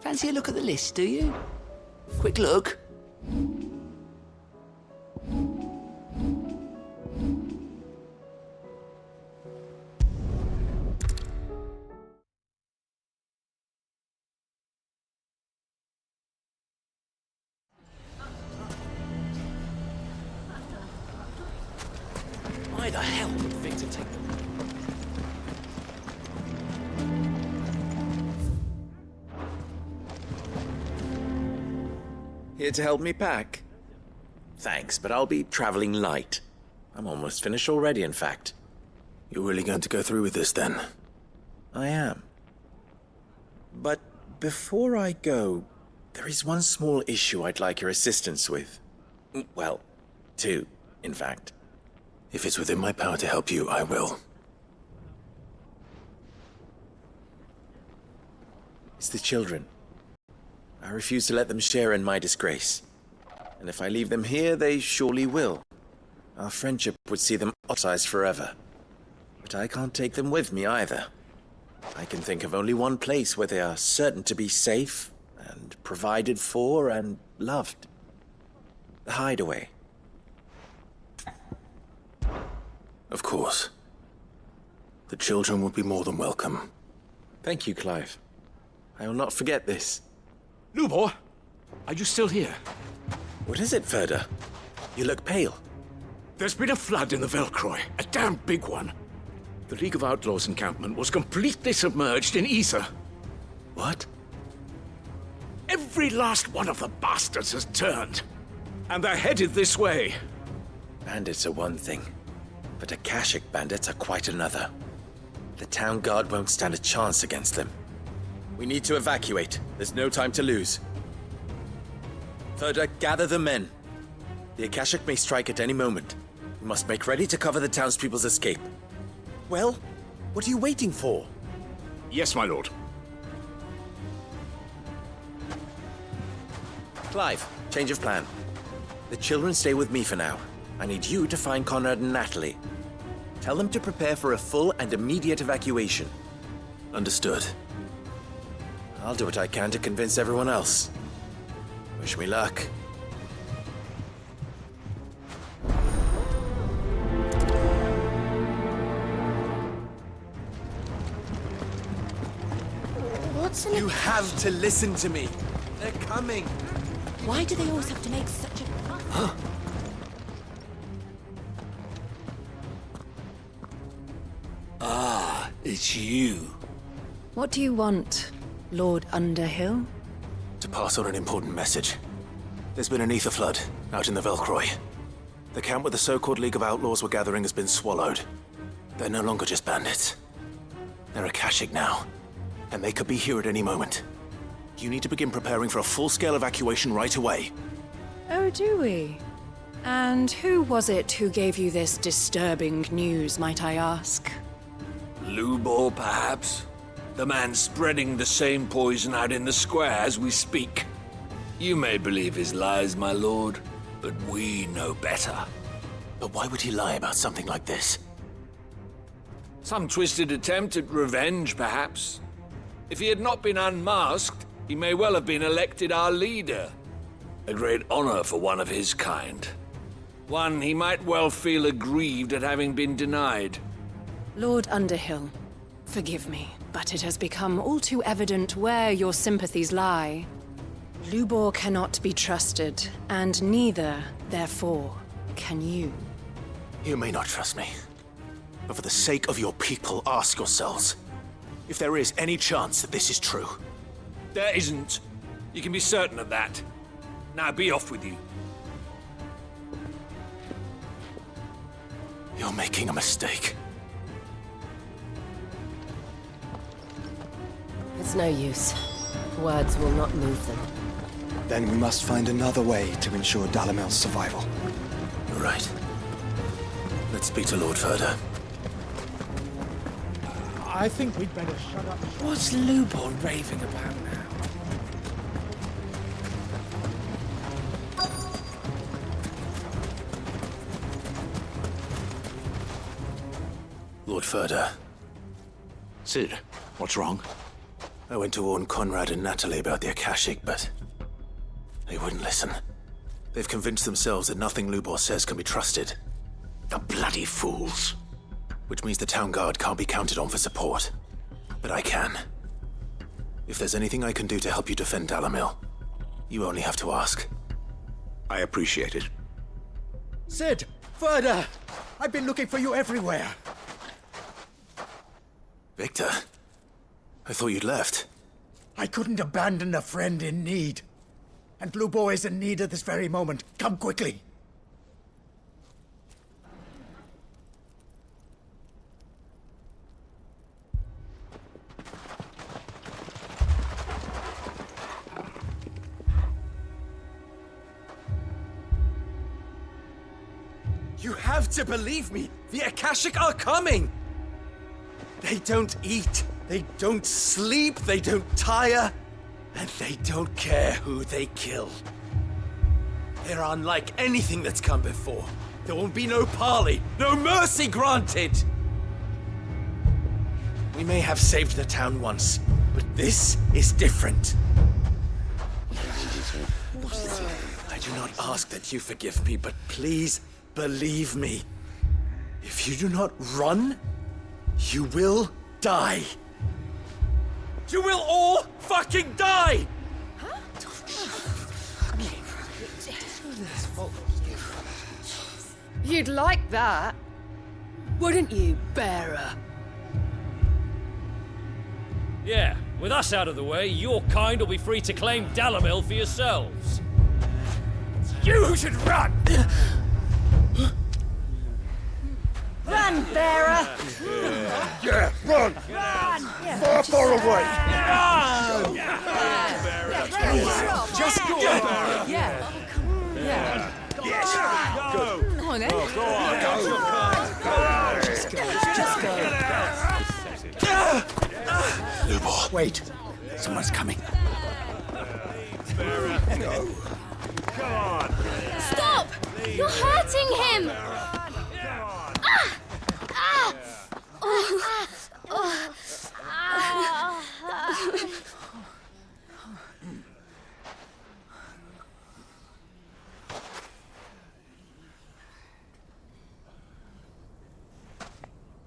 Fancy a look at the list, do you? Quick look. Why the hell would Victor take them? Here to help me pack? Thanks, but I'll be traveling light. I'm almost finished already, in fact. You're really going to go through with this, then? I am. But before I go, there is one small issue I'd like your assistance with. Well, two, in fact. If it's within my power to help you, I will. It's the children. I refuse to let them share in my disgrace. And if I leave them here, they surely will. Our friendship would see them ostracized forever. But I can't take them with me either. I can think of only one place where they are certain to be safe and provided for and loved. The hideaway. Of course. The children would be more than welcome. Thank you, Clive. I will not forget this. Lubor, are you still here? What is it, Ferda? You look pale. There's been a flood in the Velcroy, a damn big one. The League of Outlaws encampment was completely submerged in ether. What? Every last one of the bastards has turned, and they're headed this way. Bandits are one thing, but Akashic bandits are quite another. The town guard won't stand a chance against them. We need to evacuate. There's no time to lose. Ferda, gather the men. The Akashic may strike at any moment. We must make ready to cover the townspeople's escape. Well, what are you waiting for? Yes, my lord. Clive, change of plan. The children stay with me for now. I need you to find Conrad and Natalie. Tell them to prepare for a full and immediate evacuation. Understood. I'll do what I can to convince everyone else. Wish me luck. What's in You have to listen to me. They're coming! Why do they always have to make such a... Ah, it's you. What do you want, Lord Underhill? To pass on an important message. There's been an ether flood out in the Velcroy. The camp where the so-called League of Outlaws were gathering has been swallowed. They're no longer just bandits. They're Akashic now, and they could be here at any moment. You need to begin preparing for a full-scale evacuation right away. Oh, do we? And who was it who gave you this disturbing news, might I ask? Lubor, perhaps? The man spreading the same poison out in the square as we speak. You may believe his lies, my lord, but we know better. But why would he lie about something like this? Some twisted attempt at revenge, perhaps. If he had not been unmasked, he may well have been elected our leader. A great honor for one of his kind. One he might well feel aggrieved at having been denied. Lord Underhill, forgive me, but it has become all too evident where your sympathies lie. Lubor cannot be trusted, and neither, therefore, can you. You may not trust me, but for the sake of your people, ask yourselves if there is any chance that this is true. There isn't. You can be certain of that. Now be off with you. You're making a mistake. It's no use. Words will not move them. Then we must find another way to ensure Dalamel's survival. You're right. Let's speak to Lord Ferda. I think we'd better shut up. What's Lubor raving about now? Lord Ferda. Sid, what's wrong? I went to warn Conrad and Natalie about the Akashic, but they wouldn't listen. They've convinced themselves that nothing Lubor says can be trusted. The bloody fools. Which means the town guard can't be counted on for support. But I can. If there's anything I can do to help you defend Dalamil, you only have to ask. I appreciate it. Sid! Ferda! I've been looking for you everywhere. Victor? I thought you'd left. I couldn't abandon a friend in need. And Lubor is in need at this very moment. Come quickly. You have to believe me! The Akashic are coming! They don't eat, they don't sleep, they don't tire, and they don't care who they kill. They're unlike anything that's come before. There won't be no parley, no mercy granted! We may have saved the town once, but this is different. I do not ask that you forgive me, but please believe me. If you do not run, you will die. You will all fucking die! You'd like that, wouldn't you, bearer? Yeah, with us out of the way, your kind will be free to claim Dalamil for yourselves. You should run! Run, bearer! Yeah, run! Run! Far, far away! Run! Just go! Yeah. Yeah. Yes. Go. Come on, then. Go on. Just go. Lubor. Wait. Someone's coming. Go. Come on. Stop! You're hurting him!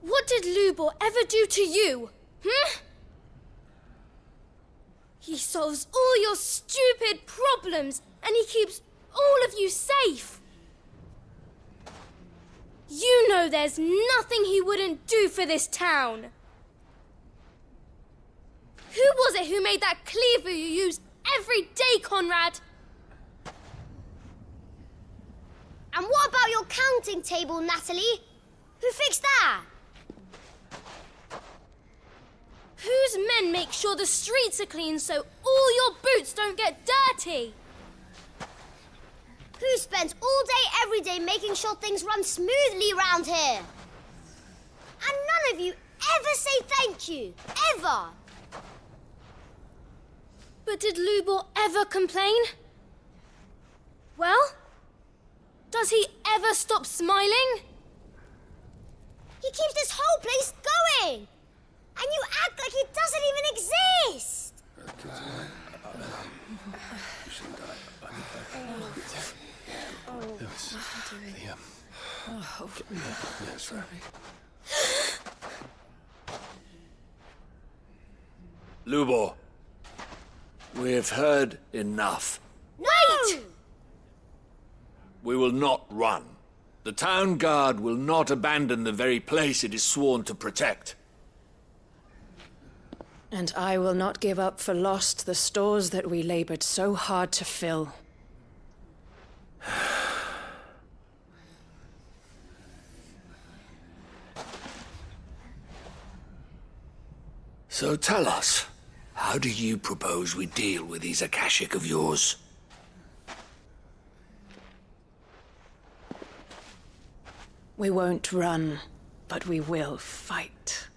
What did Lubor ever do to you? He solves all your stupid problems, and he keeps all of you safe. You know there's nothing he wouldn't do for this town. Who was it who made that cleaver you use every day, Conrad? And what about your counting table, Natalie? Who fixed that? Whose men make sure the streets are clean so all your boots don't get dirty? Who spends all day, every day making sure things run smoothly round here? And none of you ever say thank you. Ever. But did Lubor ever complain? Well, does he ever stop smiling? He keeps this whole place going. And you act like it doesn't even exist. Lubor, we've heard enough. Wait! We will not run. The town guard will not abandon the very place it is sworn to protect. And I will not give up for lost the stores that we labored so hard to fill. So tell us, how do you propose we deal with these Akashic of yours? We won't run, but we will fight.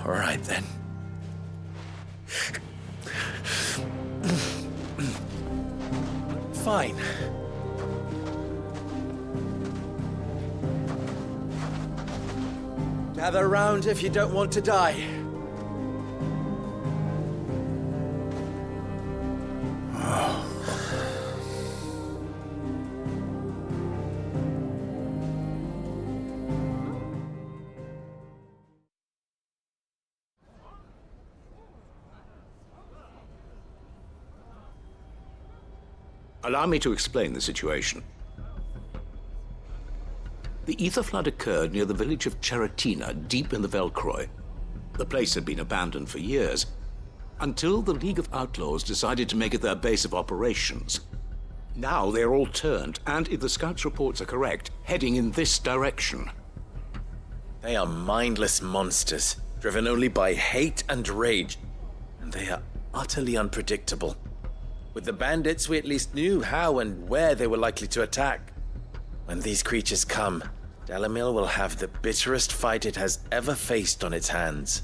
All right, then. Fine. Gather round if you don't want to die. Allow me to explain the situation. The ether flood occurred near the village of Cheratina, deep in the Velcroy. The place had been abandoned for years, until the League of Outlaws decided to make it their base of operations. Now they're all turned, and if the scouts' reports are correct, heading in this direction. They are mindless monsters, driven only by hate and rage, and they are utterly unpredictable. With the bandits, we at least knew how and where they were likely to attack. When these creatures come, Dalamil will have the bitterest fight it has ever faced on its hands.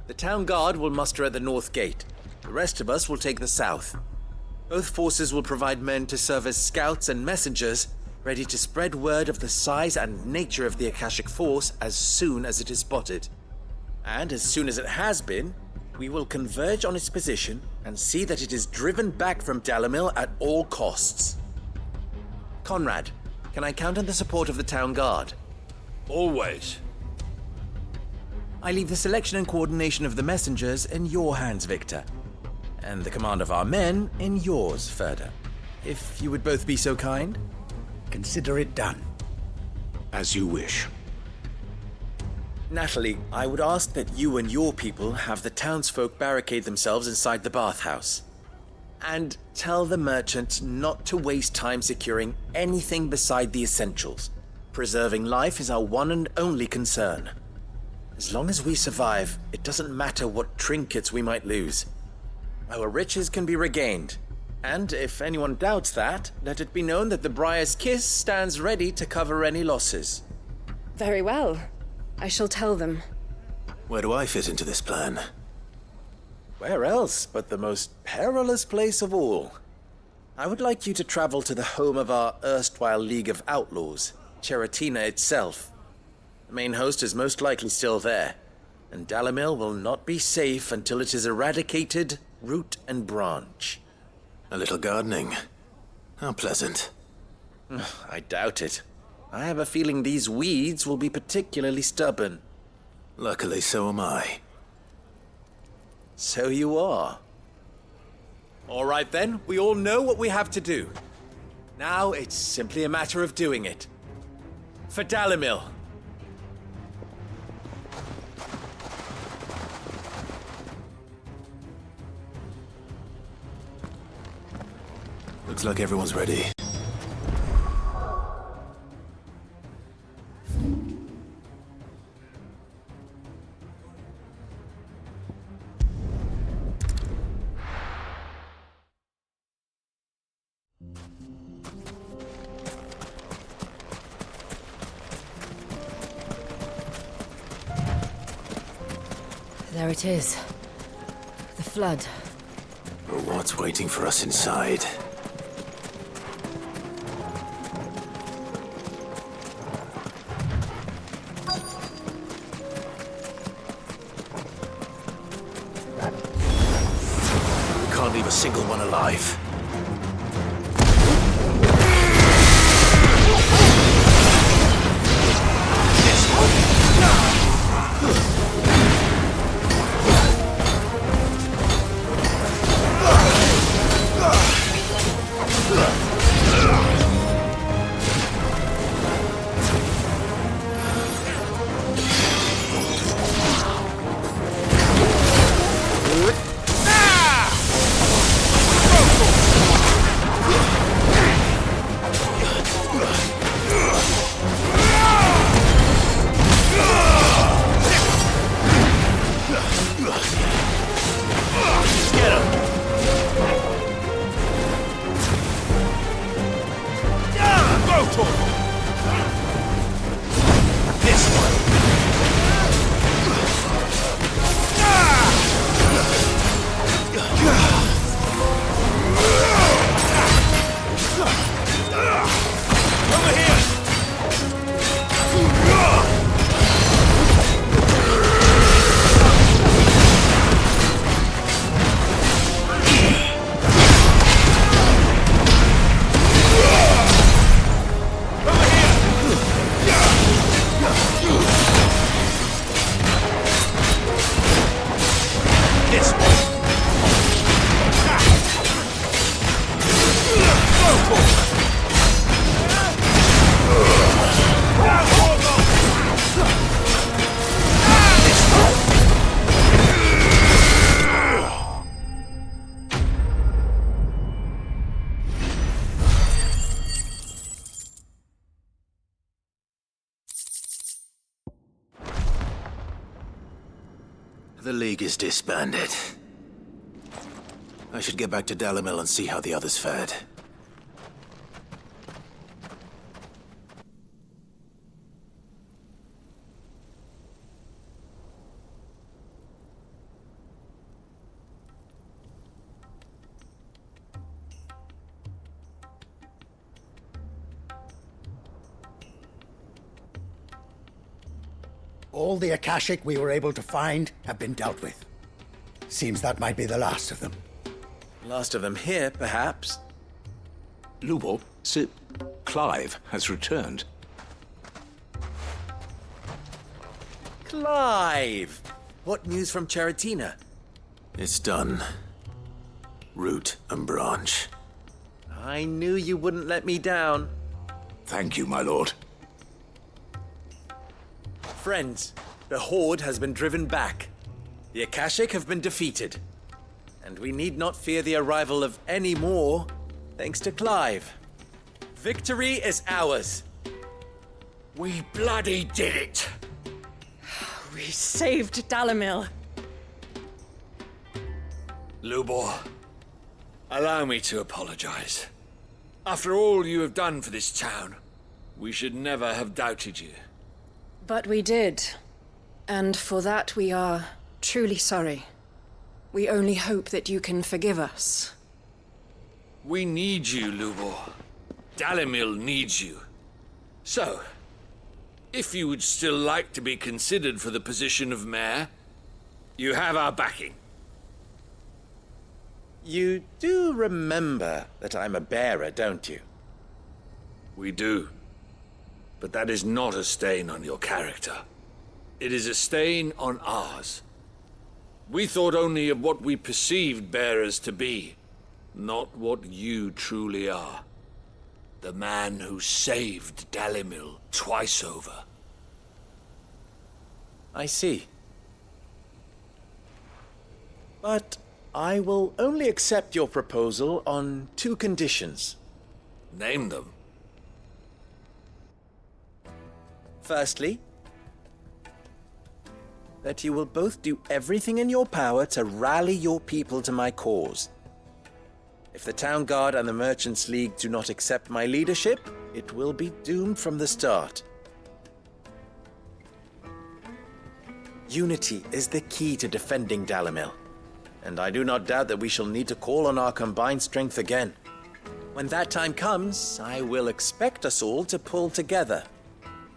The town guard will muster at the north gate. The rest of us will take the south. Both forces will provide men to serve as scouts and messengers, ready to spread word of the size and nature of the Akashic force as soon as it is spotted. And as soon as it has been, we will converge on its position and see that it is driven back from Dalamil at all costs. Conrad, can I count on the support of the town guard? Always. I leave the selection and coordination of the messengers in your hands, Victor. And the command of our men in yours, Ferda. If you would both be so kind. Consider it done. As you wish. Natalie, I would ask that you and your people have the townsfolk barricade themselves inside the bathhouse. And tell the merchants not to waste time securing anything beside the essentials. Preserving life is our one and only concern. As long as we survive, it doesn't matter what trinkets we might lose. Our riches can be regained. And if anyone doubts that, let it be known that the Briar's Kiss stands ready to cover any losses. Very well. I shall tell them. Where do I fit into this plan? Where else but the most perilous place of all? I would like you to travel to the home of our erstwhile League of Outlaws, Cheratina itself. The main host is most likely still there, and Dalamil will not be safe until it is eradicated, root and branch. A little gardening. How pleasant. I doubt it. I have a feeling these weeds will be particularly stubborn. Luckily, so am I. So you are. All right then, we all know what we have to do. Now it's simply a matter of doing it. For Dalimil. Looks like everyone's ready. There it is. The flood. But what's waiting for us inside? We can't leave a single one alive. The League is disbanded. I should get back to Dalimil and see how the others fared. All the Akashic we were able to find have been dealt with. Seems that might be the last of them. Last of them here, perhaps. Lubo, Sir Clive has returned. Clive! What news from Charatina? It's done. Root and branch. I knew you wouldn't let me down. Thank you, my lord. Friends, the Horde has been driven back. The Akashic have been defeated. And we need not fear the arrival of any more, thanks to Clive. Victory is ours. We bloody did it! We saved Dalimil. Lubor, allow me to apologize. After all you have done for this town, we should never have doubted you. But we did. And for that we are truly sorry. We only hope that you can forgive us. We need you, Lubor. Dalimil needs you. So, if you would still like to be considered for the position of mayor, you have our backing. You do remember that I'm a bearer, don't you? We do. But that is not a stain on your character. It is a stain on ours. We thought only of what we perceived bearers to be, not what you truly are. The man who saved Dalimil twice over. I see. But I will only accept your proposal on 2 conditions. Name them. Firstly, that you will both do everything in your power to rally your people to my cause. If the Town Guard and the Merchants League do not accept my leadership, it will be doomed from the start. Unity is the key to defending Dalimil, and I do not doubt that we shall need to call on our combined strength again. When that time comes, I will expect us all to pull together,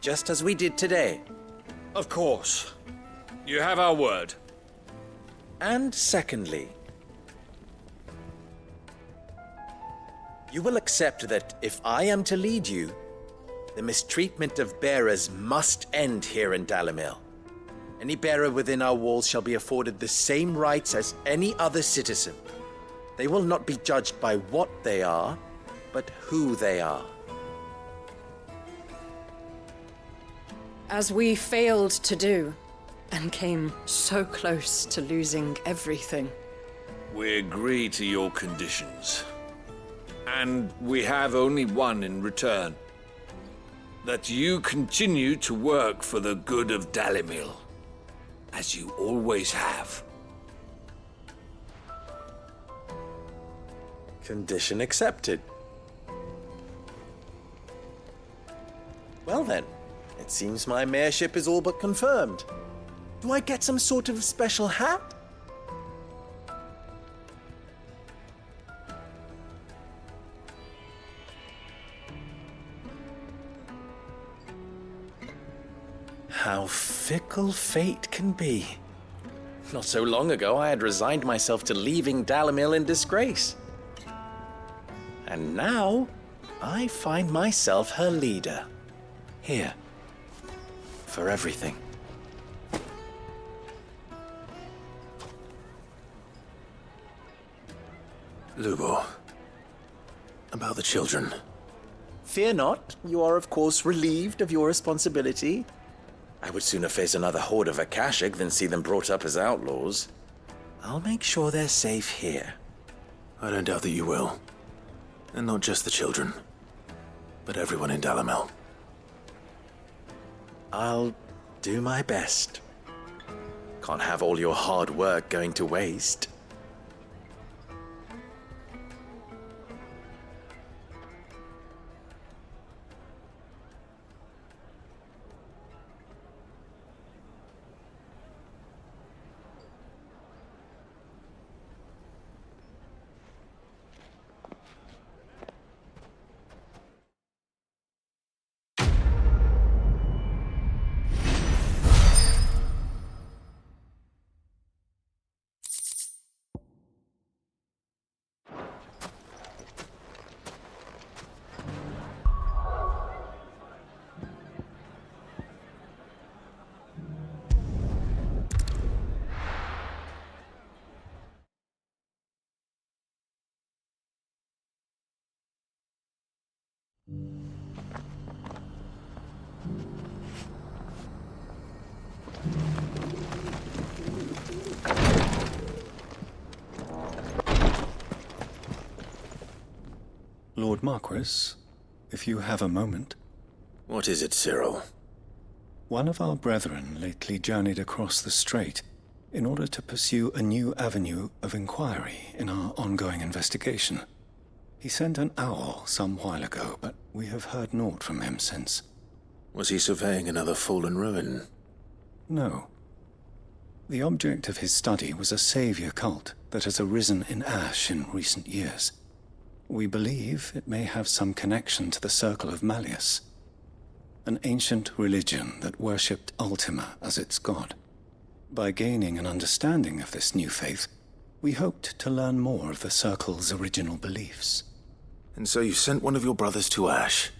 just as we did today. Of course. You have our word. And secondly, you will accept that if I am to lead you, the mistreatment of bearers must end here in Dalimil. Any bearer within our walls shall be afforded the same rights as any other citizen. They will not be judged by what they are, but who they are. As we failed to do, and came so close to losing everything. We agree to your conditions. And we have only one in return. That you continue to work for the good of Dalimil, as you always have. Condition accepted. Well then, it seems my mayorship is all but confirmed. Do I get some sort of special hat? How fickle fate can be. Not so long ago, I had resigned myself to leaving Dalimil in disgrace. And now, I find myself her leader. Here. For everything. Lubo, about the children. Fear not, you are of course relieved of your responsibility. I would sooner face another horde of Akashic than see them brought up as outlaws. I'll make sure they're safe here. I don't doubt that you will. And not just the children, but everyone in Dalimil. I'll do my best. Can't have all your hard work going to waste. Lord Marquis, if you have a moment. What is it, Cyril? One of our brethren lately journeyed across the strait in order to pursue a new avenue of inquiry in our ongoing investigation. He sent an owl some while ago, but we have heard naught from him since. Was he surveying another fallen ruin? No. The object of his study was a savior cult that has arisen in Ash in recent years. We believe it may have some connection to the Circle of Malleus, an ancient religion that worshipped Ultima as its god. By gaining an understanding of this new faith, we hoped to learn more of the Circle's original beliefs. And so you sent one of your brothers to Ash?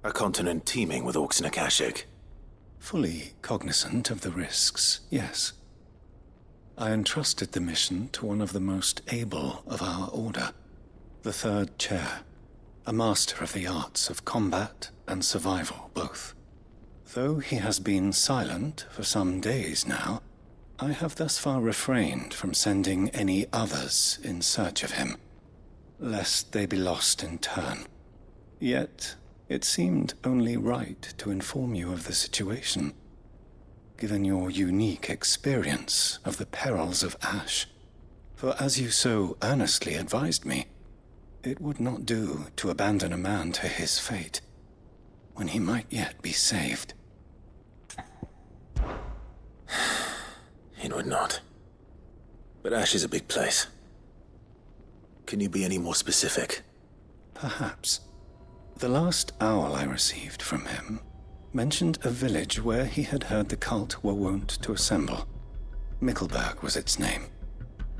A continent teeming with orcs and Akashic? Fully cognizant of the risks, yes. I entrusted the mission to one of the most able of our order, the Third Chair, a master of the arts of combat and survival both. Though he has been silent for some days now, I have thus far refrained from sending any others in search of him, lest they be lost in turn. Yet, it seemed only right to inform you of the situation, given your unique experience of the perils of Ash. For as you so earnestly advised me, it would not do to abandon a man to his fate, when he might yet be saved. It would not. But Ash is a big place. Can you be any more specific? Perhaps. The last owl I received from him mentioned a village where he had heard the cult were wont to assemble. Mickleburg was its name.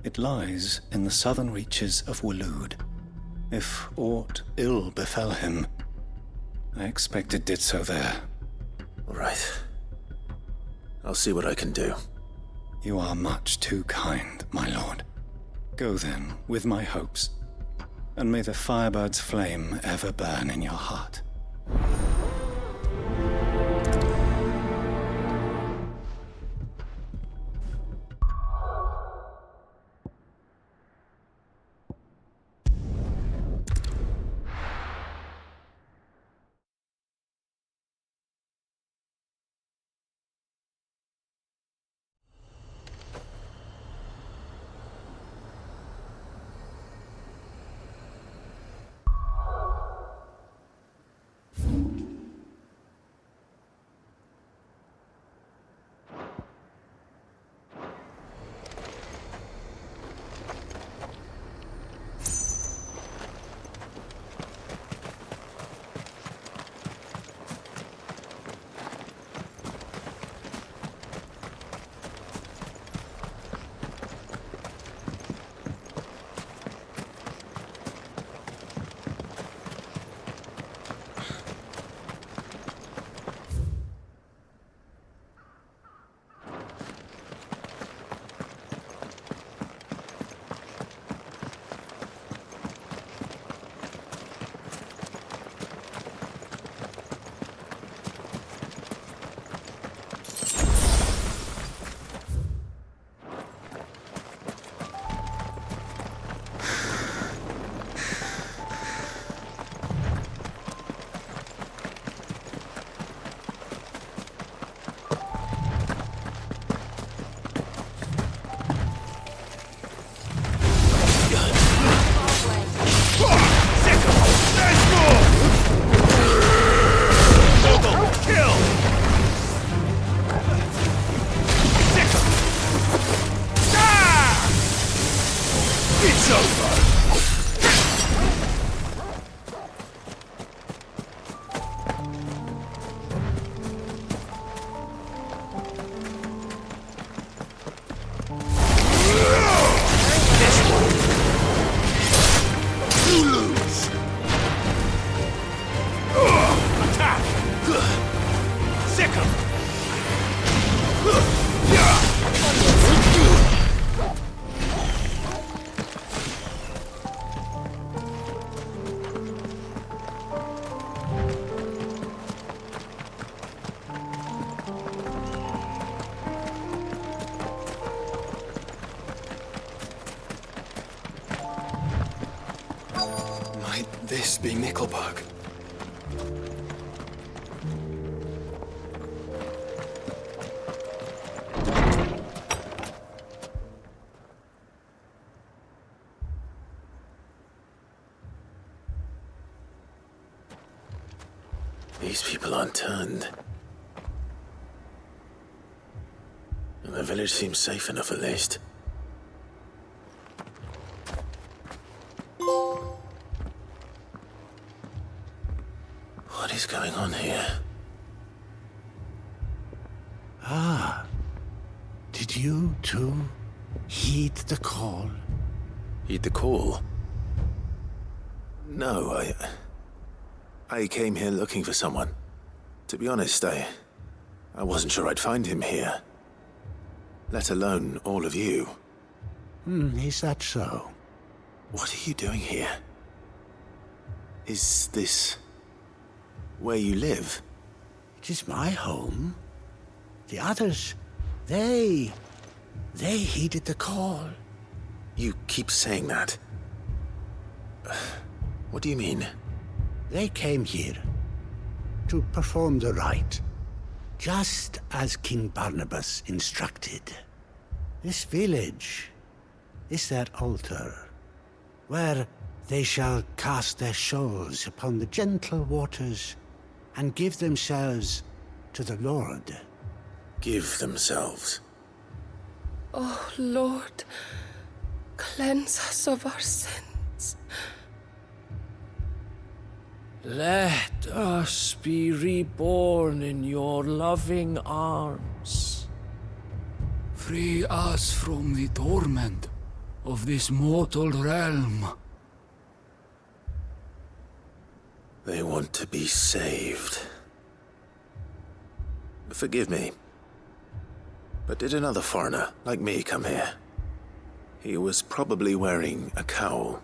It lies in the southern reaches of Waloed. If aught ill befell him, I expect it did so there. All right. I'll see what I can do. You are much too kind, my lord. Go then, with my hopes, and may the Firebird's flame ever burn in your heart. This be Mickleburg. These people aren't turned. And the village seems safe enough at least. What is going on here? Ah. Did you, too, heed the call? Heed the call? No, I came here looking for someone. To be honest, I wasn't sure I'd find him here. let alone all of you. Is that so? What are you doing here? Is this where you live? It is my home. The others, they heeded the call. You keep saying that. What do you mean? They came here to perform the rite, just as King Barnabas instructed. This village is their altar, where they shall cast their souls upon the gentle waters and give themselves to the Lord. Give themselves? Oh, Lord, cleanse us of our sins. Let us be reborn in your loving arms. Free us from the torment of this mortal realm. They want to be saved. Forgive me, but did another foreigner like me come here? He was probably wearing a cowl.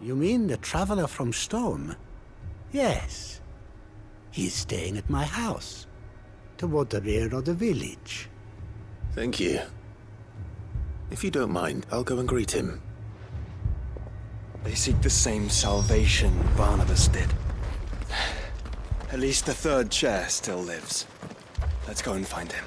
You mean the traveler from Stone? Yes. He is staying at my house, toward the rear of the village. Thank you. If you don't mind, I'll go and greet him. They seek the same salvation Barnabas did. At least the third chair still lives. Let's go and find him.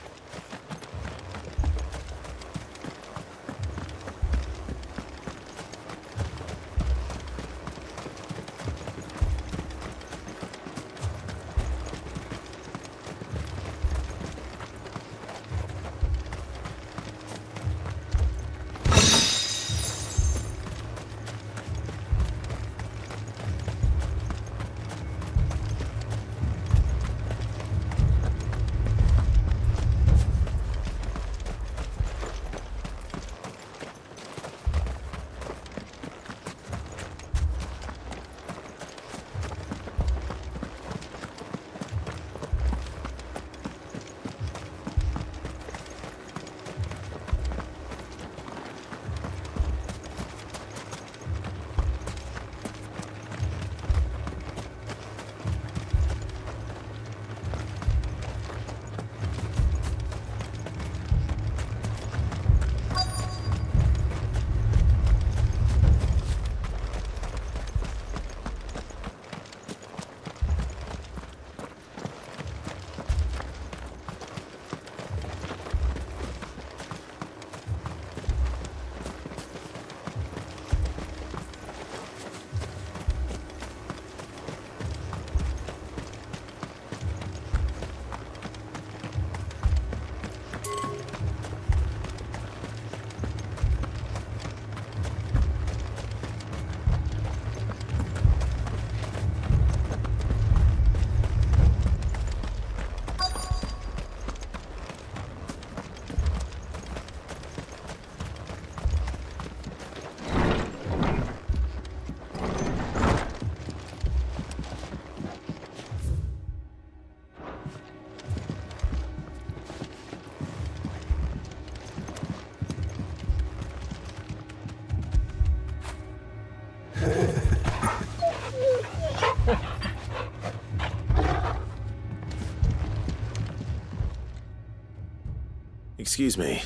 Excuse me.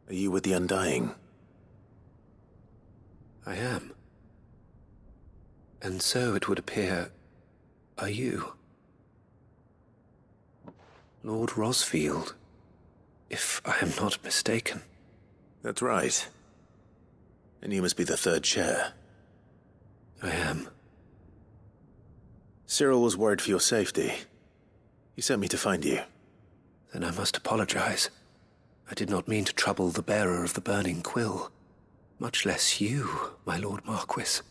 Are you with the Undying? I am. And so it would appear, are you? Lord Rosfield, if I am not mistaken. That's right. And you must be the third chair. I am. Cyril was worried for your safety. He sent me to find you. Then I must apologize. I did not mean to trouble the bearer of the burning quill. Much less you, my Lord Marquis.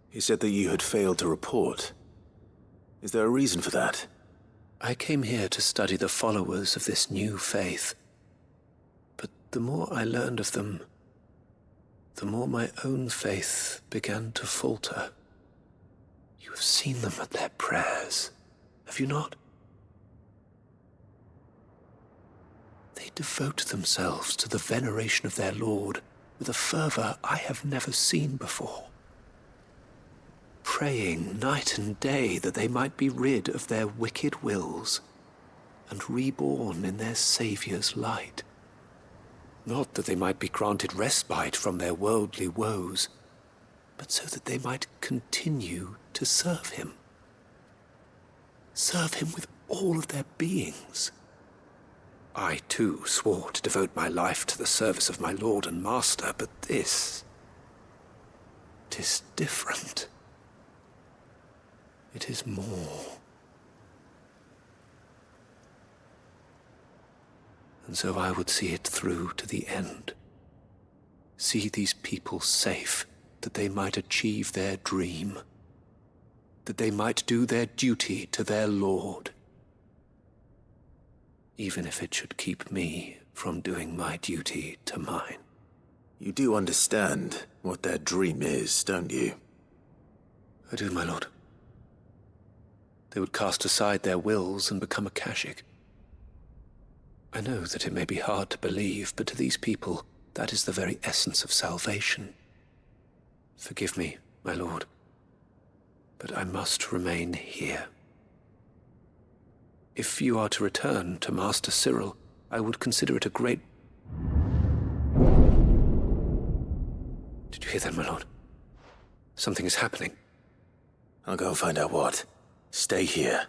He said that you had failed to report. Is there a reason for that? I came here to study the followers of this new faith. But the more I learned of them, the more my own faith began to falter. You have seen them at their prayers, have you not? They They devote themselves to the veneration of their lord with a fervor I have never seen before, praying night and day that they might be rid of their wicked wills and reborn in their Saviour's light. Not that they might be granted respite from their worldly woes, but so that they might continue to serve him. Serve him with all of their beings. I, too, swore to devote my life to the service of my Lord and Master, but this... 'tis different. It is more. And so I would see it through to the end. See these people safe, that they might achieve their dream, that they might do their duty to their Lord, even if it should keep me from doing my duty to mine. You do understand what their dream is, don't you? I do, my lord. They would cast aside their wills and become Akashic. I know that it may be hard to believe, but to these people, that is the very essence of salvation. Forgive me, my lord, but I must remain here. If you are to return to Master Cyril, I would consider it a great... Did you hear that, my lord? Something is happening. I'll go and find out what. Stay here.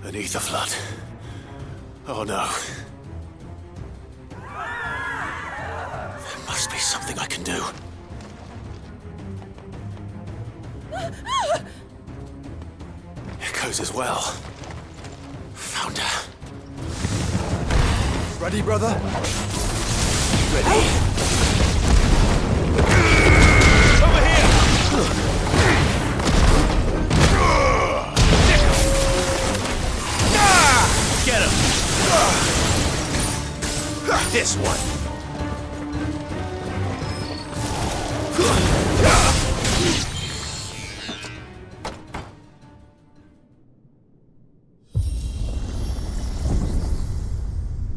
Beneath the flood. Oh no. There must be something I can do. Echoes as well. Found her. Ready, brother? Ready. Over here! Get him! This one.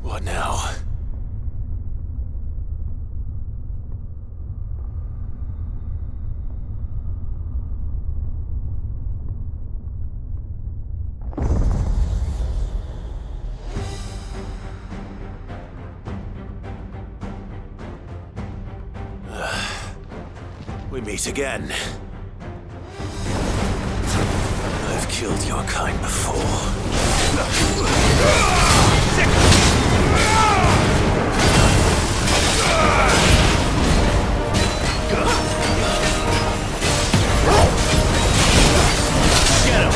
What now? We meet again. I've killed your kind before. Get him!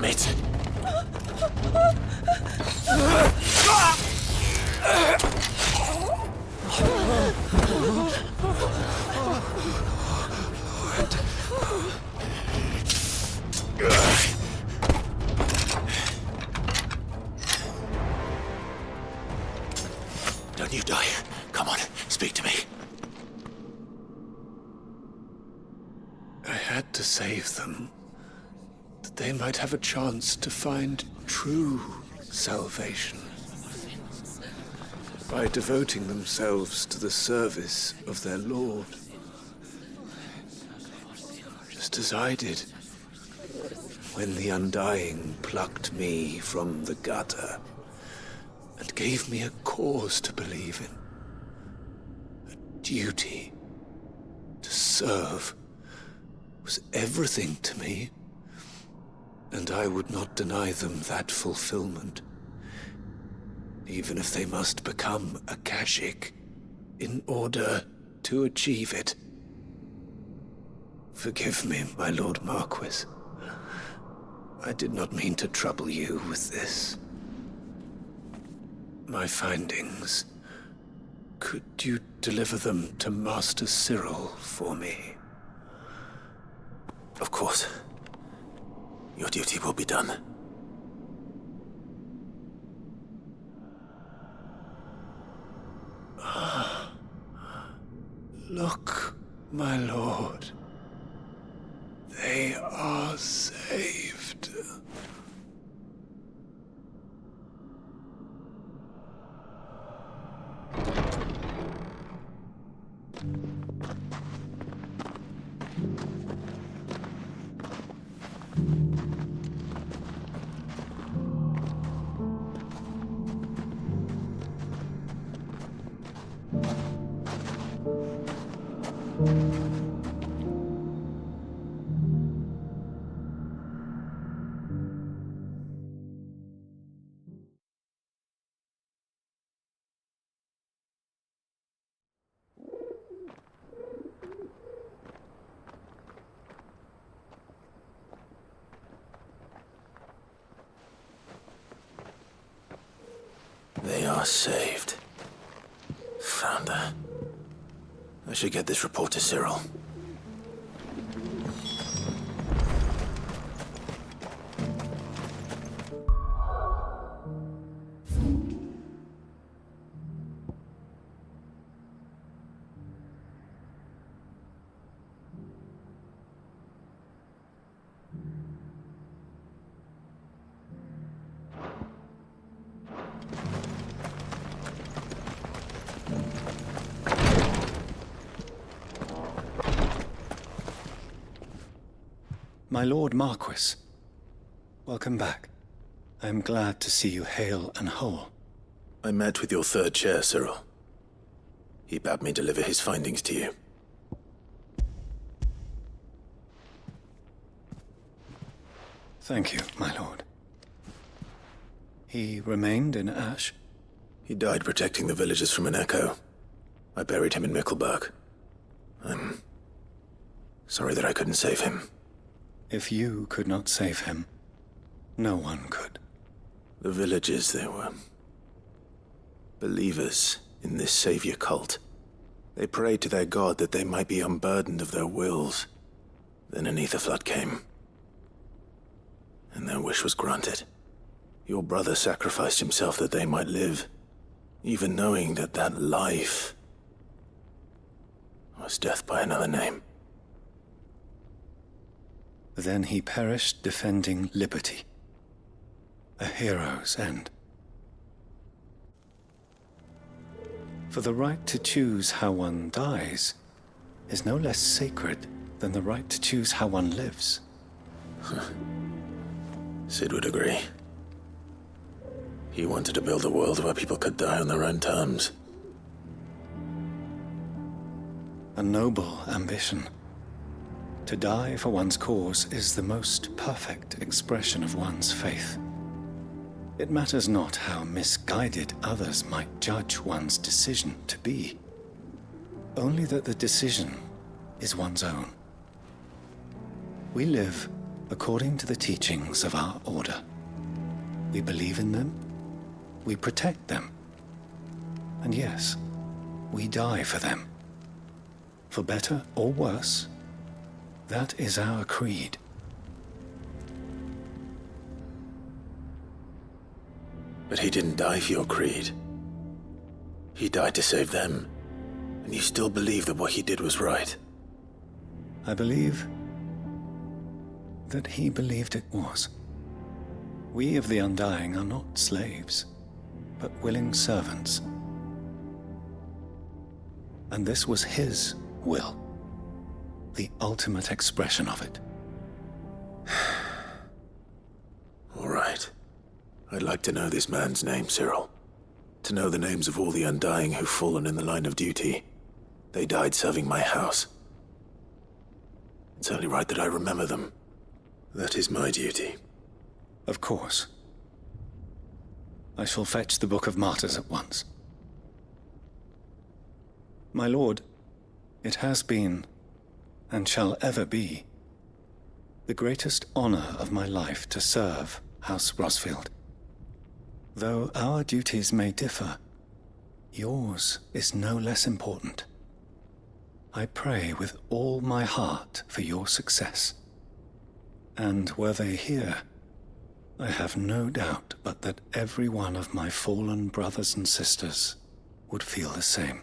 Damn it! Don't you die. Come on, speak to me. I had to save them, that they might have a chance to find true salvation. By devoting themselves to the service of their Lord. Just as I did when the Undying plucked me from the gutter and gave me a cause to believe in. A duty to serve was everything to me, and I would not deny them that fulfillment, even if they must become a Kashik in order to achieve it. Forgive me, my Lord Marquis. I did not mean to trouble you with this. My findings. Could you deliver them to Master Cyril for me? Of course. Your duty will be done. Look, my lord. They are saved. They are saved. Founder. I should get this report to Cyril. My Lord Marquis, welcome back. I am glad to see you hale and whole. I met with your third chair, Cyril. He bade me deliver his findings to you. Thank you, my lord. He remained in Ash? He died protecting the villagers from an echo. I buried him in Mickelberg. I'm sorry that I couldn't save him. If you could not save him, no one could. The villagers, they were believers in this savior cult. They prayed to their god that they might be unburdened of their wills. Then an ether flood came, and their wish was granted. Your brother sacrificed himself that they might live, even knowing that that life was death by another name. Then he perished defending liberty. A hero's end. For the right to choose how one dies is no less sacred than the right to choose how one lives. Sid would agree. He wanted to build a world where people could die on their own terms. A noble ambition. To die for one's cause is the most perfect expression of one's faith. It matters not how misguided others might judge one's decision to be, only that the decision is one's own. We live according to the teachings of our order. We believe in them, we protect them, and yes, we die for them. For better or worse, that is our creed. But he didn't die for your creed. He died to save them. And you still believe that what he did was right? I believe that he believed it was. We of the Undying are not slaves, but willing servants. And this was his will, the ultimate expression of it. All right. I'd like to know this man's name, Cyril. To know the names of all the Undying who've fallen in the line of duty. They died serving my house. It's only right that I remember them. That is my duty. Of course. I shall fetch the Book of Martyrs at once. My lord, it has been, and shall ever be, the greatest honor of my life to serve House Rosfield. Though our duties may differ, yours is no less important. I pray with all my heart for your success. And were they here, I have no doubt but that every one of my fallen brothers and sisters would feel the same.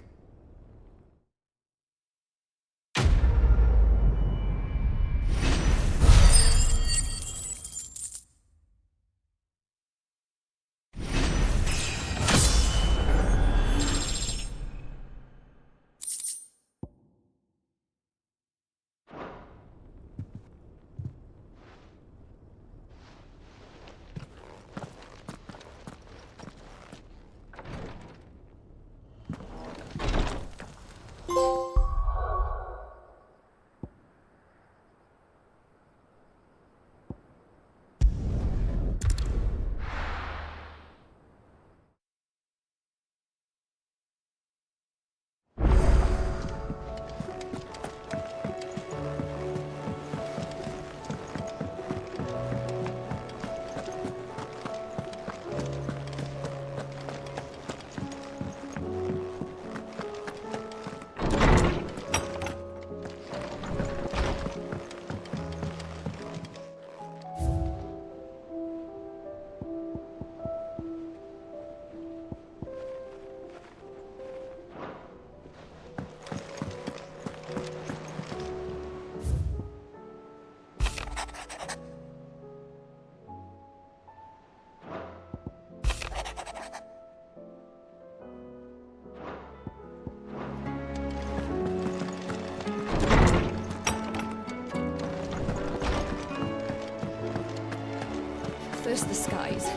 First the skies.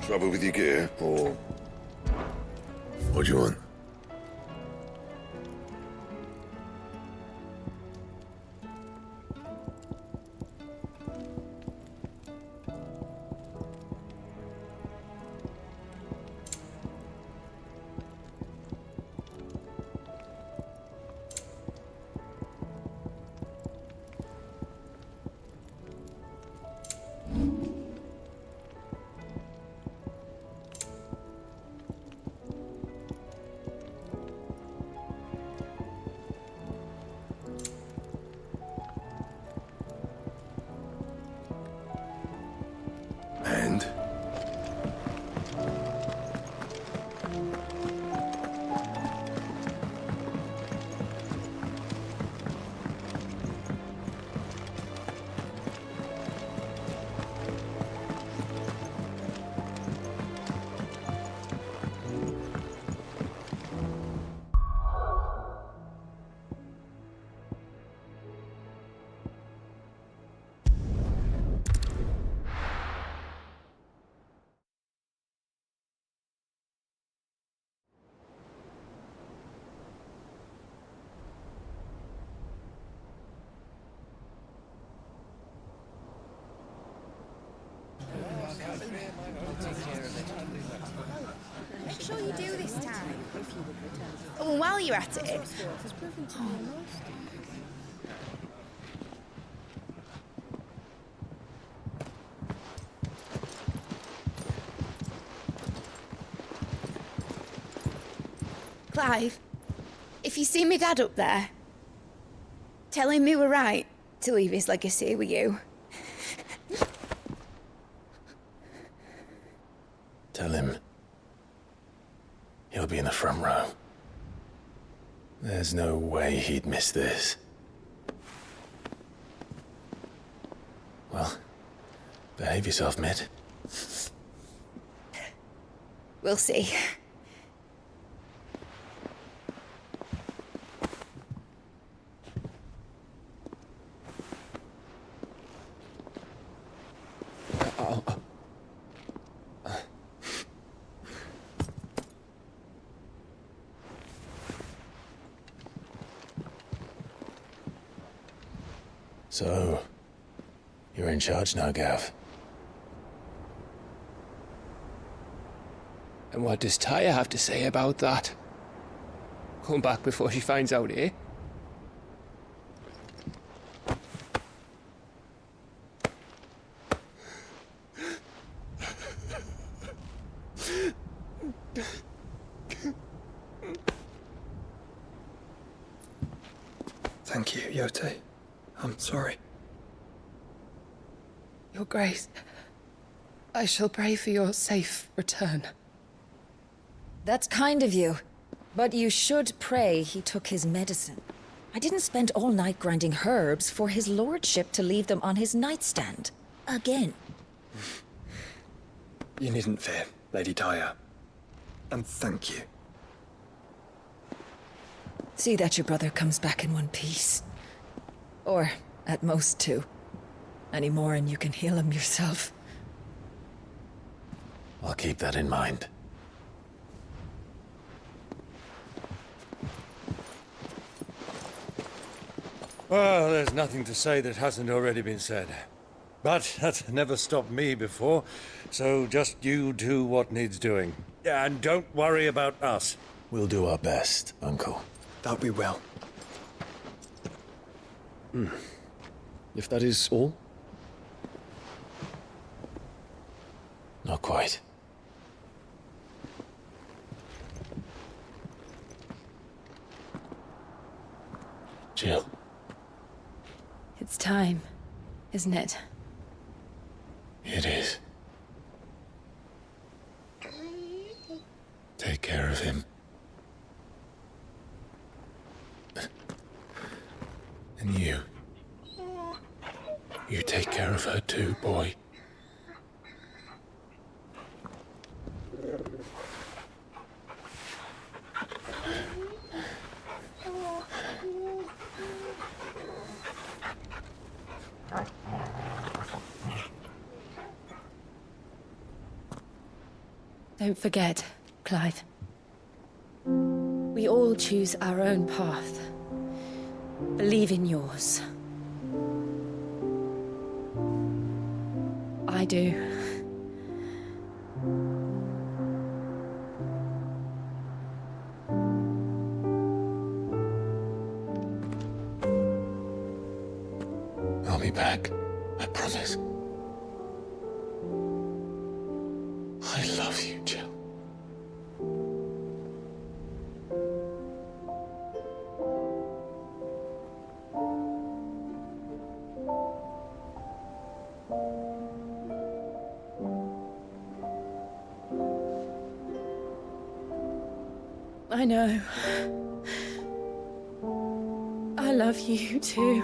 Trouble with your gear, or what do you want? And? Make sure you do this time. Oh, while you're at it. Clive, if you see me dad up there, tell him we were right to leave his legacy with you. Tell him he'll be in the front row. There's no way he'd miss this. Well, behave yourself, Mitt. We'll see. So, you're in charge now, Gav. And what does Tyre have to say about that? Come back before she finds out, eh? Thank you, Yote. I'm sorry. Your Grace, I shall pray for your safe return. That's kind of you. But you should pray he took his medicine. I didn't spend all night grinding herbs for his lordship to leave them on his nightstand. Again. You needn't fear, Lady Tyre. And thank you. See that your brother comes back in one piece. Or, at most, two. Any more and you can heal him yourself. I'll keep that in mind. Well, there's nothing to say that hasn't already been said. But that's never stopped me before, so just you do what needs doing. And don't worry about us. We'll do our best, Uncle. That we will. If that is all? Not quite. Jill. It's time, isn't it? It is. Take care of him. And you. You take care of her too, boy. Don't forget, Clive. We all choose our own path. Believe in yours. I do. I'll be back. I promise. I love you, Jill. I know. I love you too.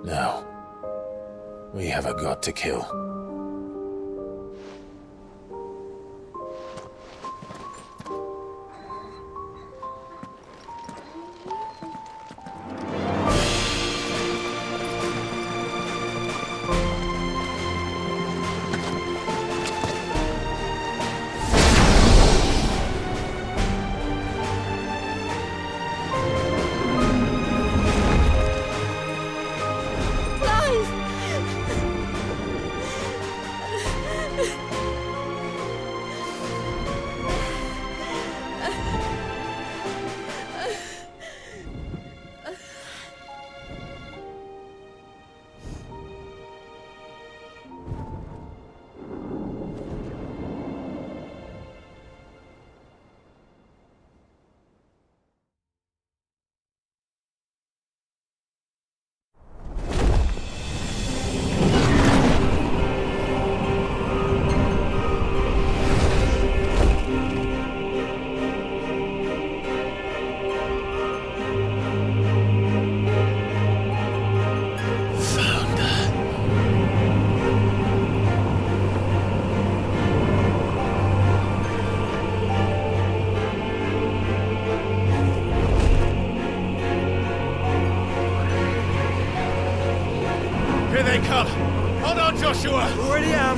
Now, we have a god to kill. Here they come! Hold on, Joshua! Already am!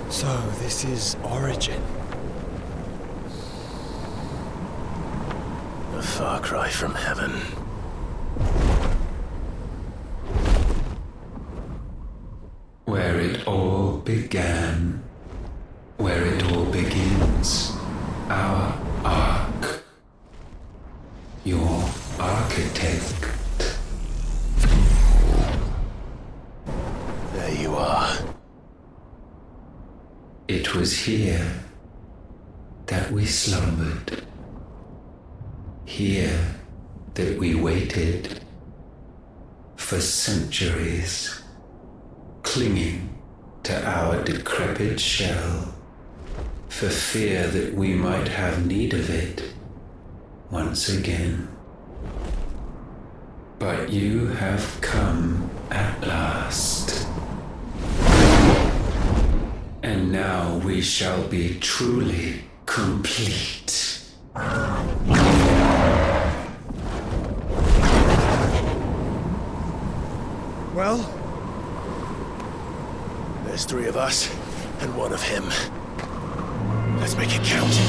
So, this is Origin. A far cry from heaven. Where it all began. Where it all begins. Our ark. Your architect. There you are. It was here that we slumbered. Here that we waited for centuries, clinging to our decrepit shell, for fear that we might have need of it once again. But you have come at last. And now we shall be truly complete. Well? There's 3 of us, and 1 of him. Let's make it count.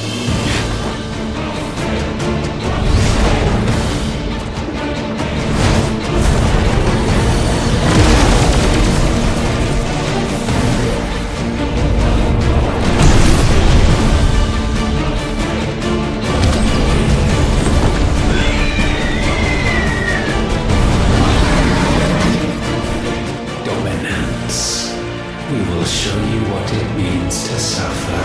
We will show you what it means to suffer.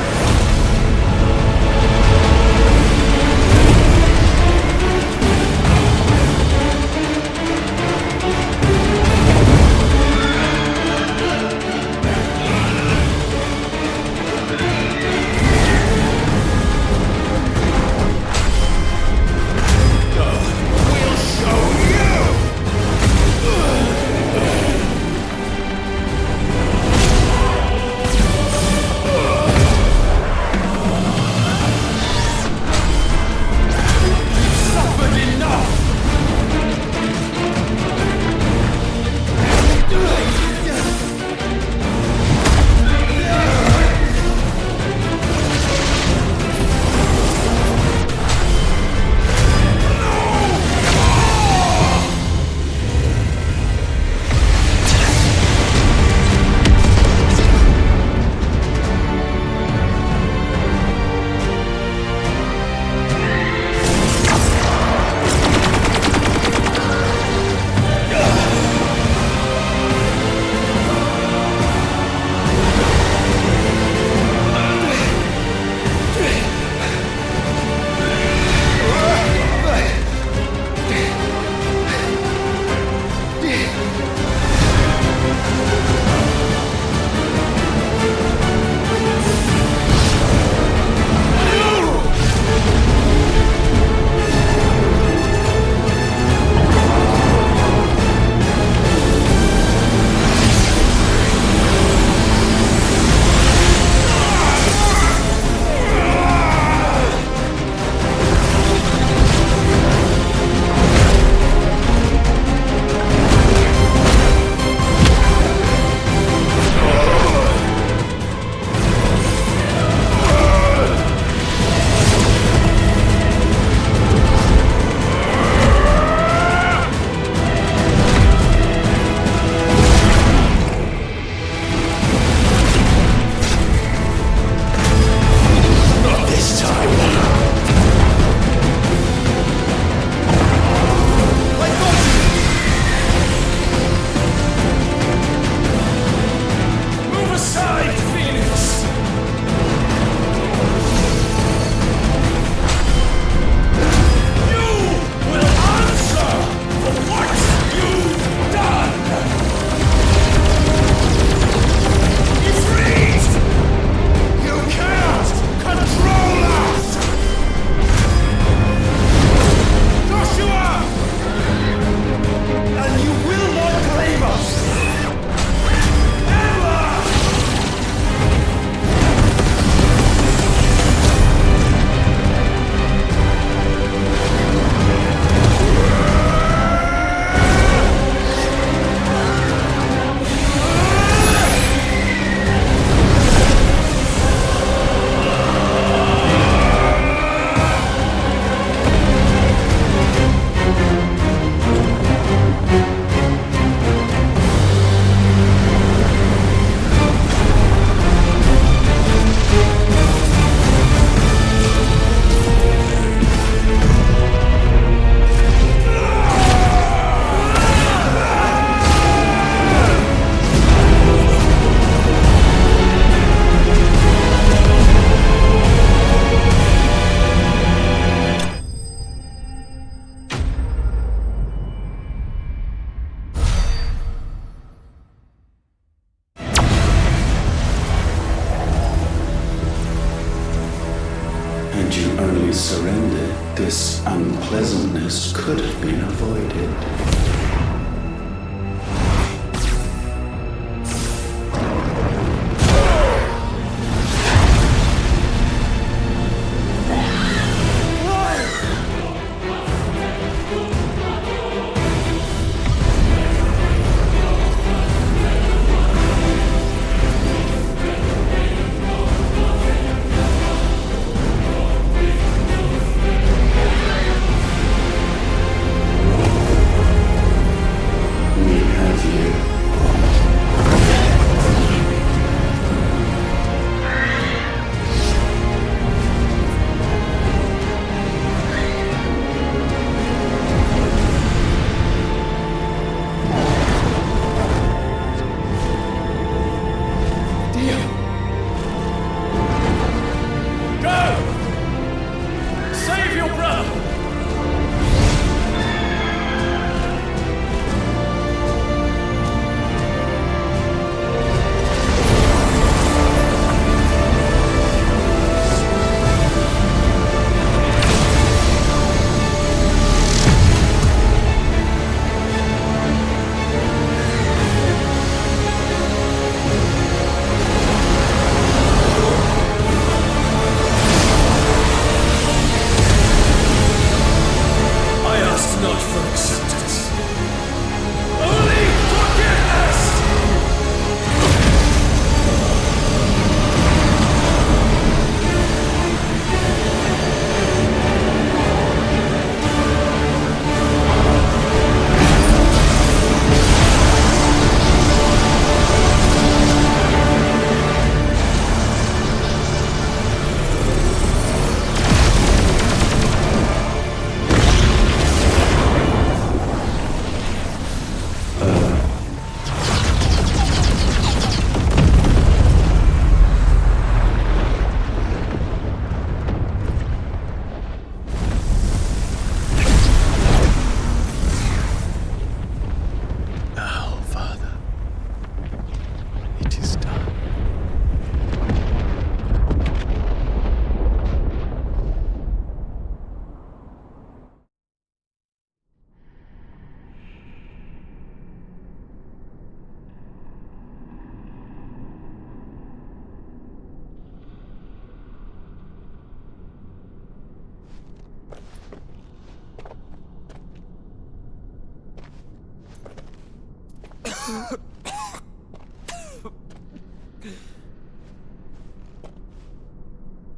we surrendered, this unpleasantness could have been avoided.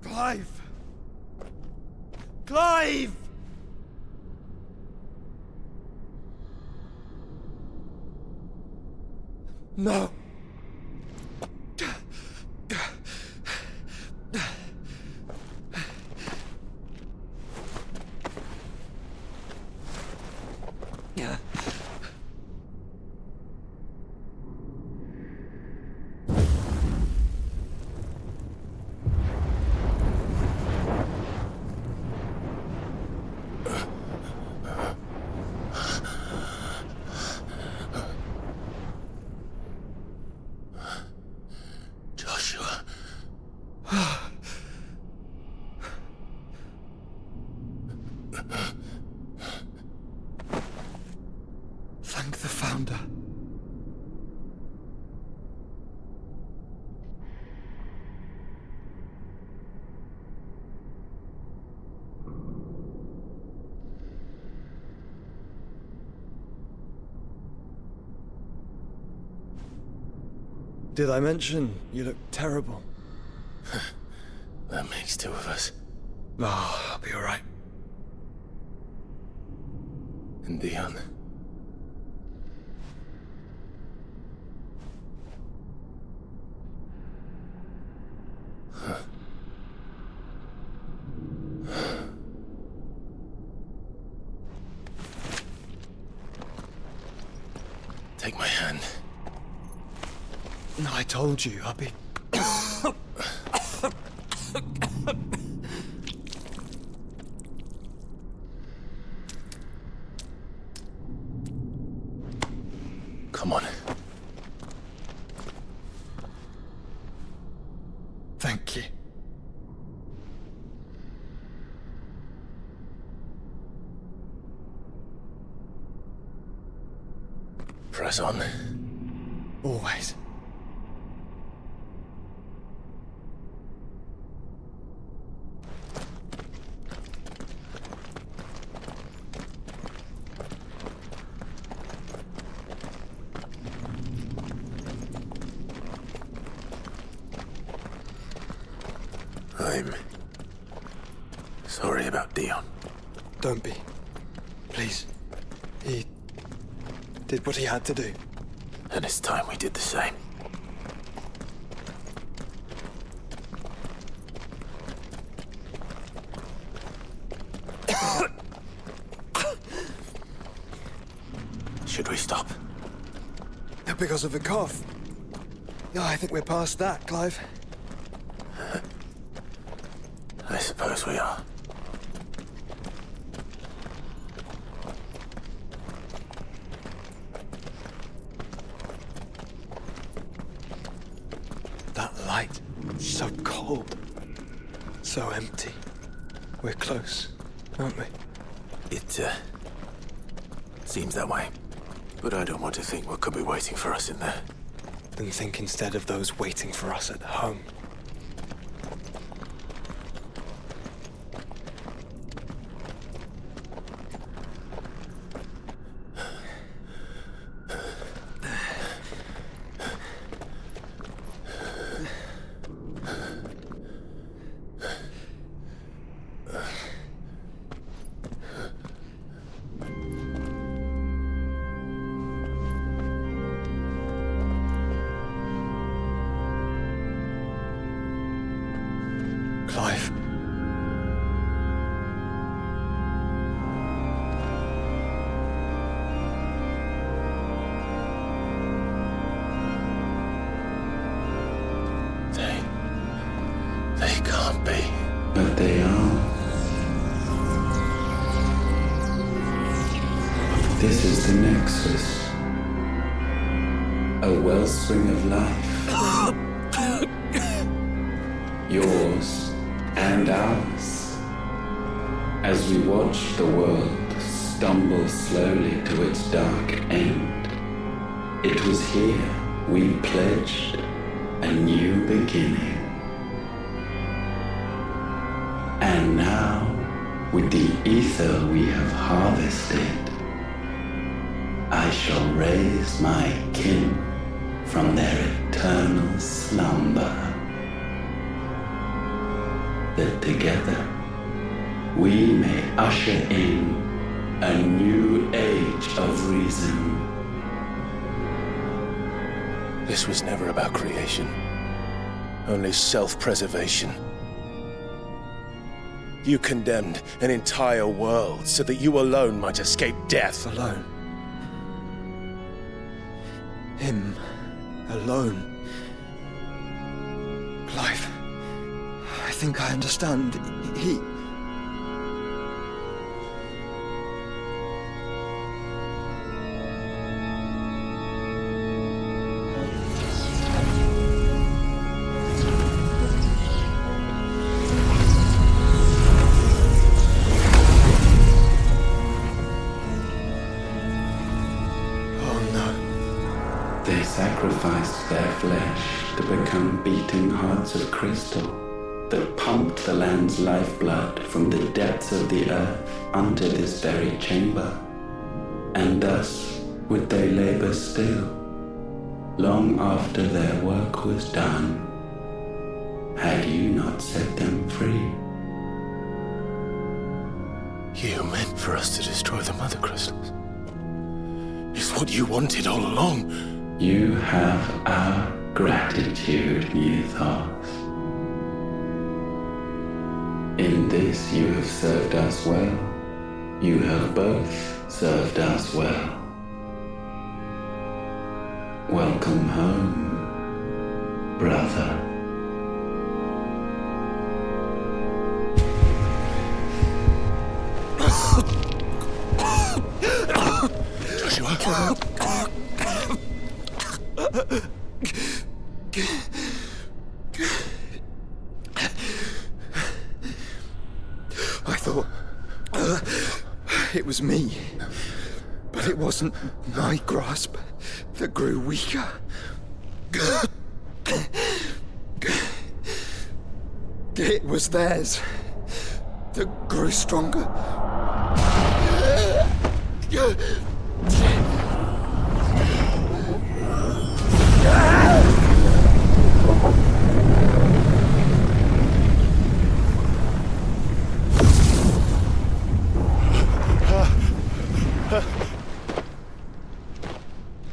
Clive! Clive! No! Thank the Founder. Did I mention you look terrible? That makes two of us. Oh, I'll be alright. And Dion. Take my hand. No, I told you, I'll be... Come on. Thank you. Press on. Always. I'm sorry about Dion. Don't be. Please. He did what he had to do. And it's time we did the same. Should we stop? Because of the cough. No, I think we're past that, Clive. I suppose we are. That light, so cold, so empty. We're close, aren't we? It, seems that way. But I don't want to think what could be waiting for us in there. Then think instead of those waiting for us at home. Clive. They can't be. But they are. This is the Nexus. A wellspring of life. Yours and ours. As we watch the world stumble slowly to its dark end, it was here we pledged a new beginning. And now, with the ether we have harvested, I shall raise my kin from their eternal slumber, that together we may usher in a new age of reason. This was never about creation, only self-preservation. You condemned an entire world so that you alone might escape death. Alone. Him. Alone. Clive. I think I understand. He... They sacrificed their flesh to become beating hearts of crystal that pumped the land's lifeblood from the depths of the earth unto this very chamber. And thus would they labor still, long after their work was done, had you not set them free. You meant for us to destroy the mother crystals. It's what you wanted all along. You have our gratitude, Newthos. In this you have served us well. You have both served us well. Welcome home, brother. Joshua. I thought it was me. But it wasn't my grasp that grew weaker. It was theirs that grew stronger.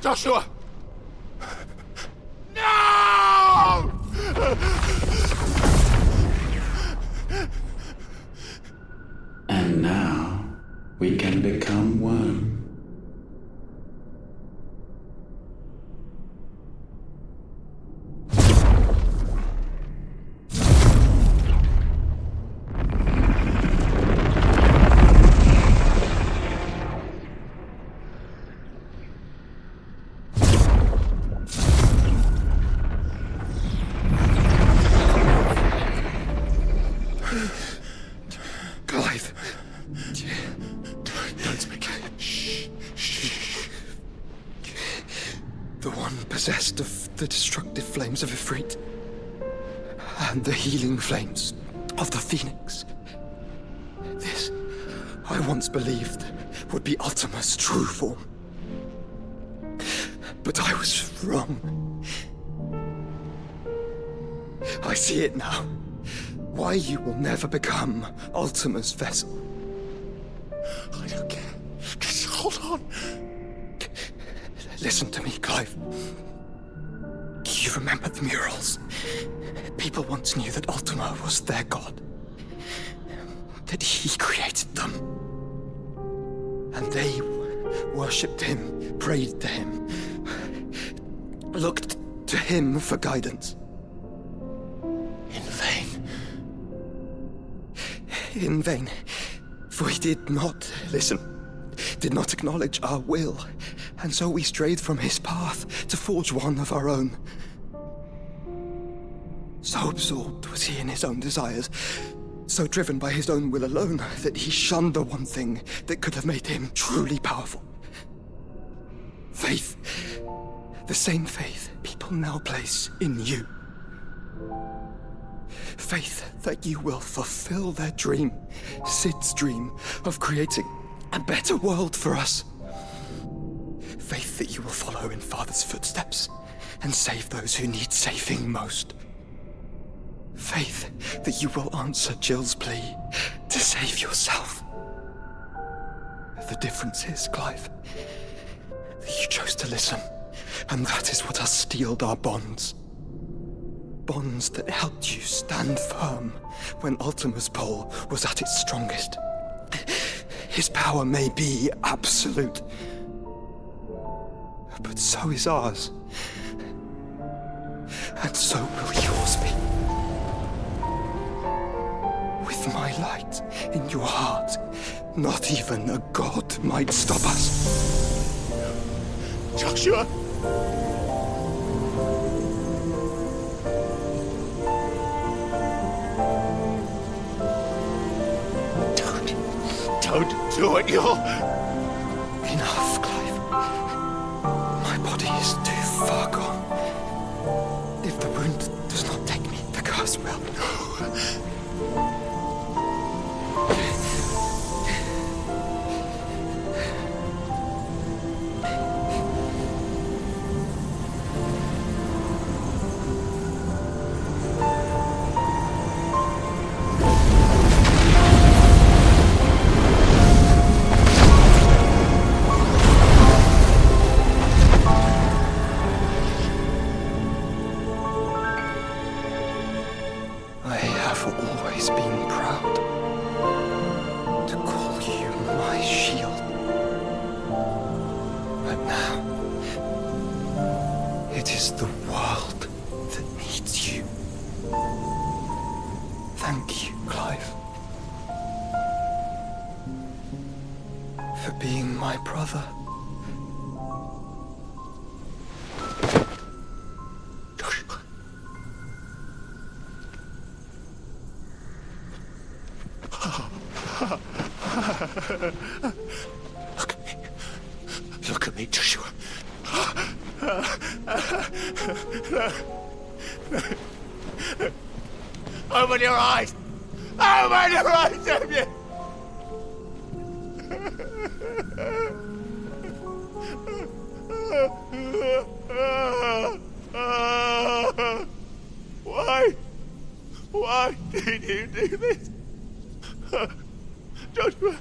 Joshua! No! And now we can become one. Clive. Don't speak. Shh. The one possessed of the destructive flames of Ifrit and the healing flames of the Phoenix. This, I once believed, would be Ultima's true form. But I was wrong. I see it now. Why you will never become Ultima's vessel. I don't care. Just hold on. Listen to me, Clive. You remember the murals? People once knew that Ultima was their god. That he created them. And they worshipped him, prayed to him, looked to him for guidance. In vain. In vain. For he did not listen, did not acknowledge our will, and so we strayed from his path to forge one of our own. So absorbed was he in his own desires, so driven by his own will alone, that he shunned the one thing that could have made him truly powerful. Faith. The same faith people now place in you. Faith that you will fulfill their dream, Sid's dream, of creating a better world for us. Faith that you will follow in Father's footsteps and save those who need saving most. Faith that you will answer Jill's plea to save yourself. The difference is, Clive, that you chose to listen, and that is what has steeled our bonds. Bonds that helped you stand firm when Ultima's pull was at its strongest. His power may be absolute, but so is ours. And so will yours be. With my light in your heart, not even a god might stop us. Joshua! Don't do it, you'll... Enough, Clive. My body is too far gone. If the wound does not take me, the curse will. I have always been proud to call you my shield. But now, it is the world that needs you. Thank you, Clive, for being my brother. Look at me, Joshua. Open your eyes! Open your eyes, Damien! Why? Why did you do this? Joshua!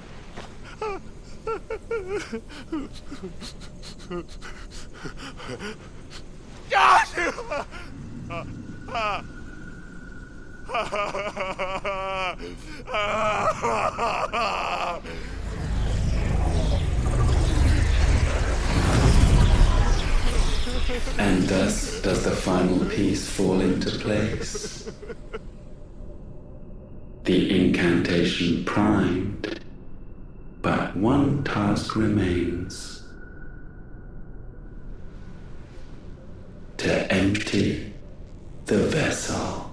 Joshua! And thus does the final piece fall into place. The incantation primed, but one task remains. To empty the vessel.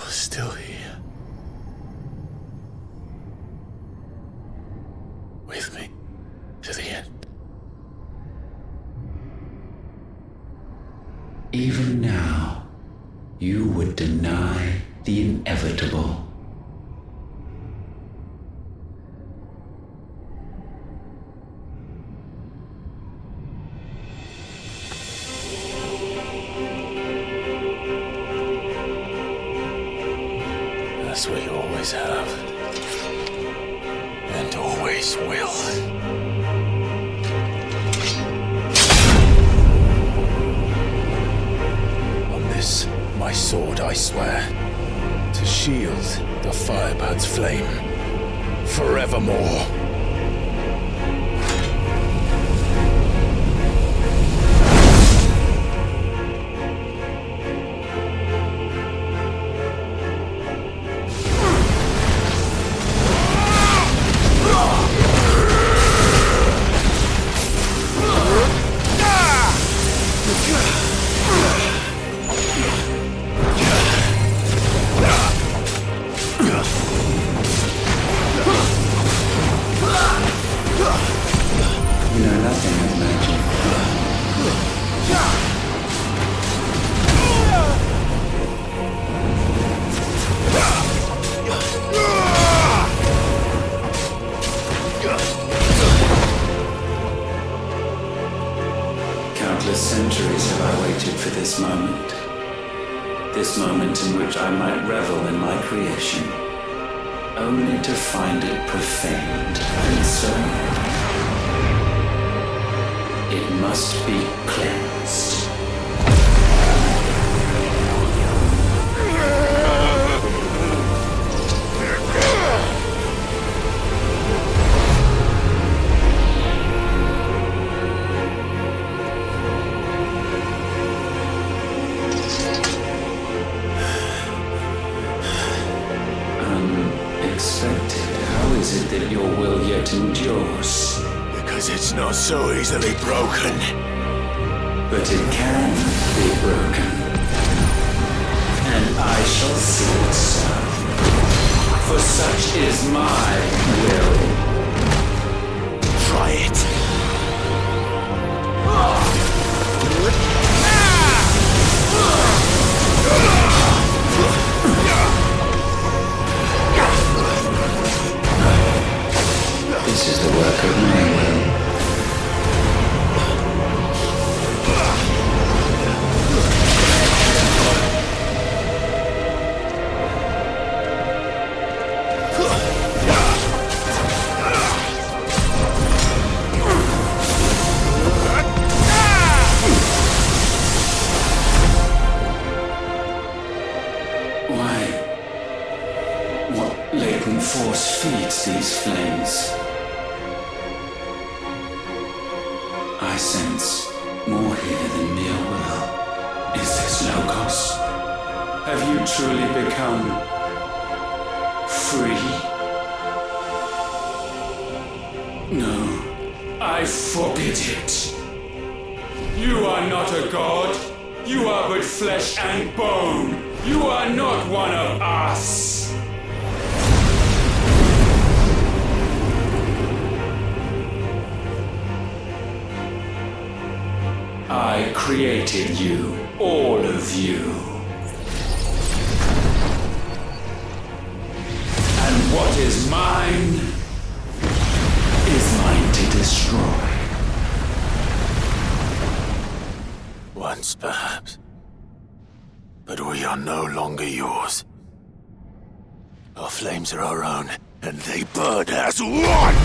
Still here. With me to the end. Even now, you would deny the inevitable. That's what you always have. And always will. On this, my sword, I swear, to shield the Firebird's flame forevermore. Countless centuries have I waited for this moment. This moment in which I might revel in my creation, only to find it profaned and so it must be cleansed. How is it that your will yet endures? Because it's not so easily broken. But it can be broken. And I shall see it so. For such is my will. Try it. This is the work of my will. Why? What latent force feeds these flames? I sense more here than mere will. Is this Logos? Have you truly become free? No, I forbid it. You are not a god. You are but flesh and bone. You are not one of us. I created you, all of you. And what is mine is mine to destroy. Once, perhaps. But we are no longer yours. Our flames are our own, and they burn as one!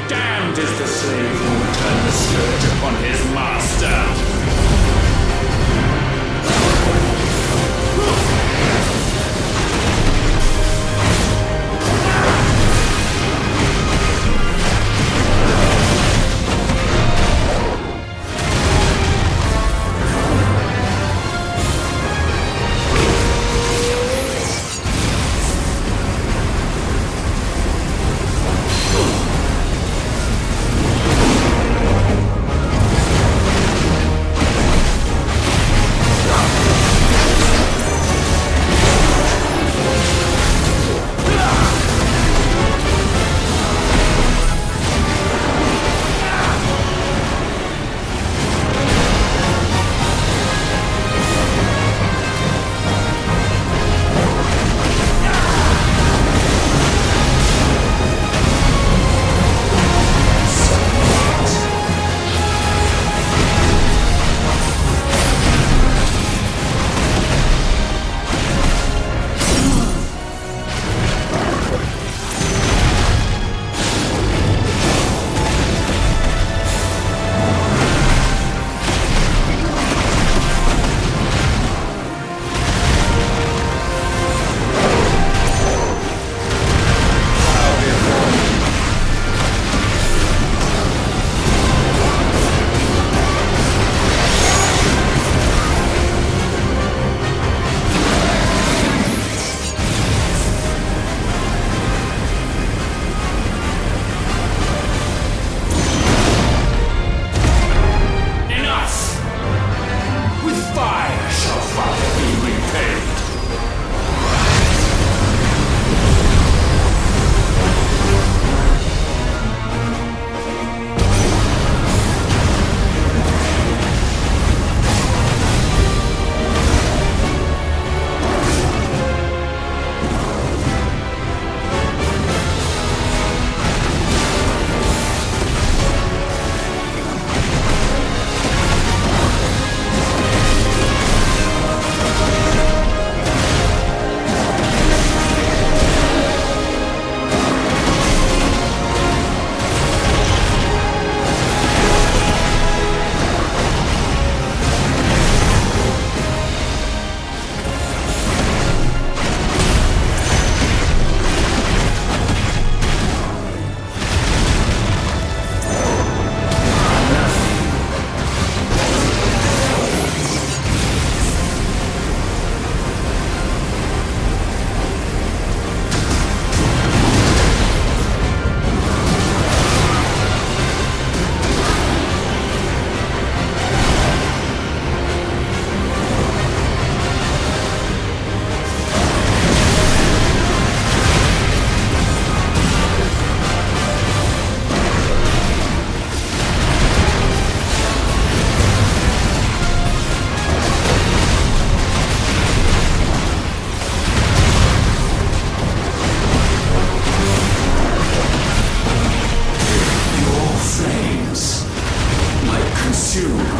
Damned is the slave who will turn the scourge upon his master!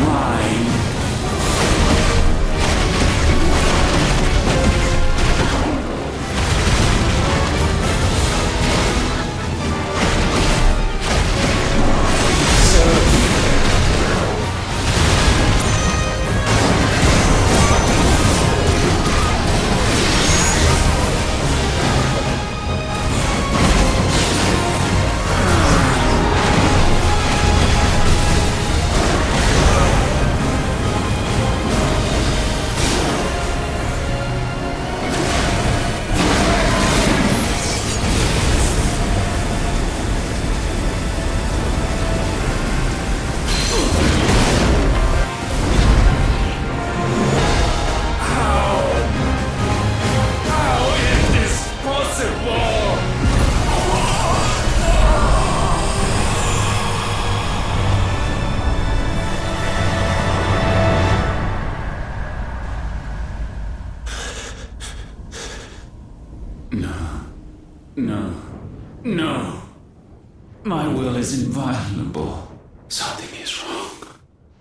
mine. No. My will is inviolable. Something is wrong.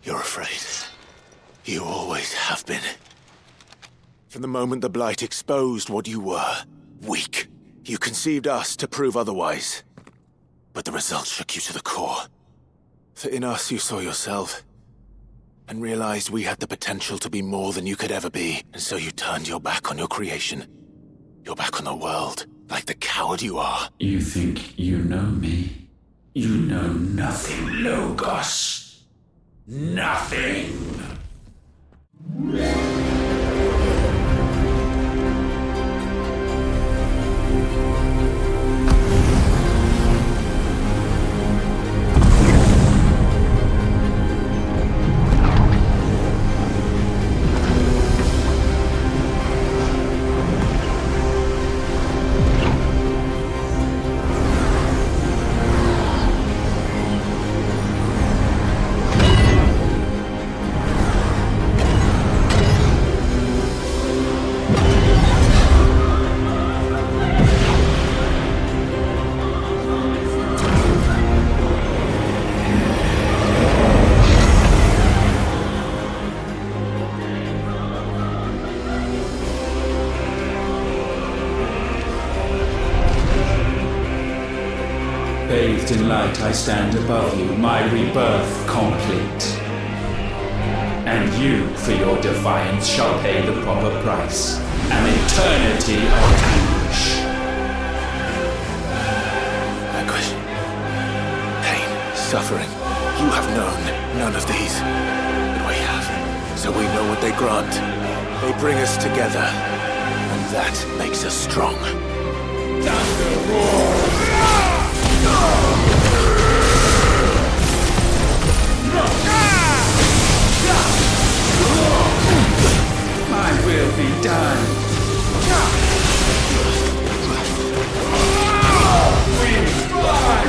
You're afraid. You always have been. From the moment the Blight exposed what you were, weak, you conceived us to prove otherwise. But the results shook you to the core. For in us you saw yourself, and realized we had the potential to be more than you could ever be, and so you turned your back on your creation. Your back on the world, like the coward you are. You think you know me? You know nothing, Logos. Nothing! Bathed in light, I stand above you, my rebirth complete. And you, for your defiance, shall pay the proper price. An eternity of anguish. Anguish. Pain. Suffering. You have known none of these. But we have. So we know what they grant. They bring us together. And that makes us strong. Thunder roar! My will be done. We fight!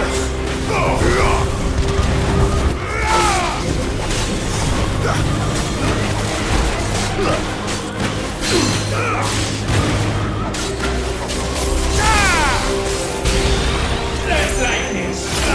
Let lightning strike!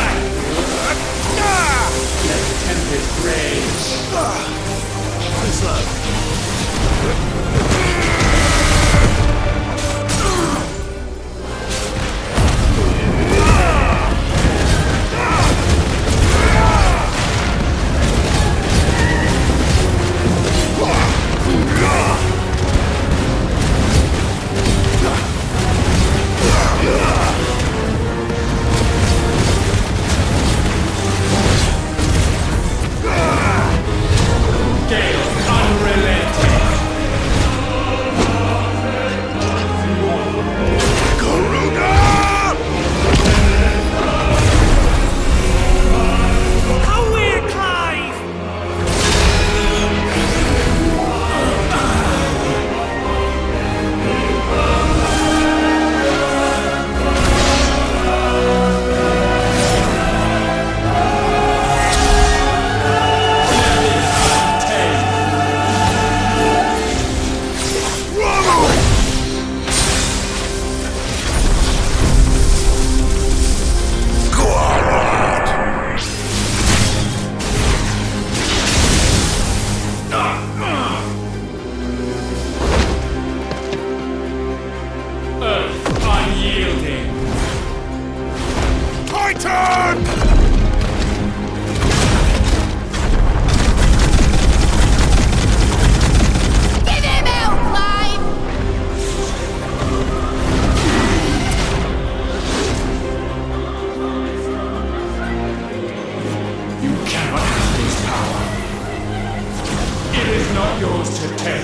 not yours to take.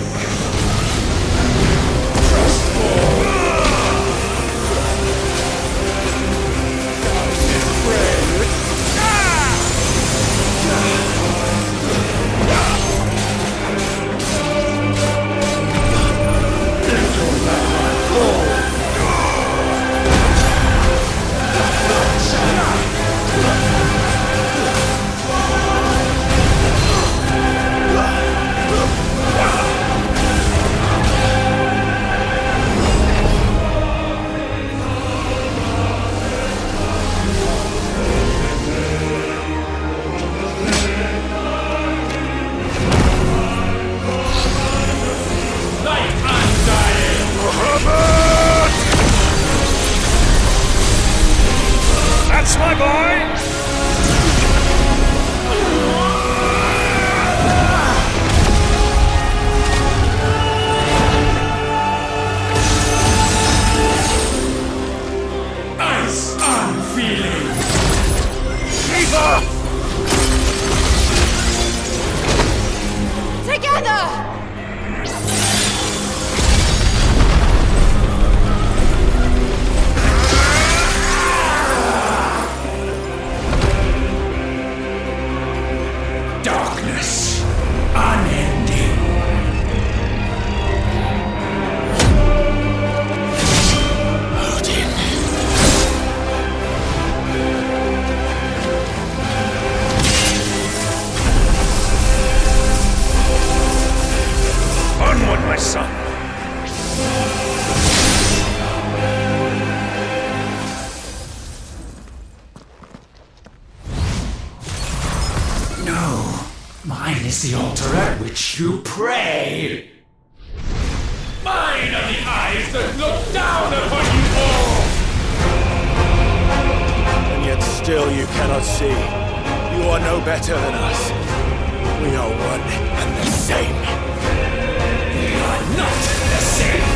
Trust more. That's my boy! Ice unfeeling! Shiva! Together! Darkness, unending. Odin. Onward, my son! No, mine is the altar at which you pray. Mine are the eyes that look down upon you all. And yet still you cannot see. You are no better than us. We are one and the same. We are not the same.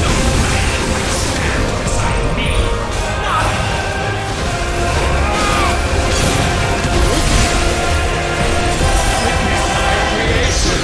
No man will stand beside me. None. Witness my creation.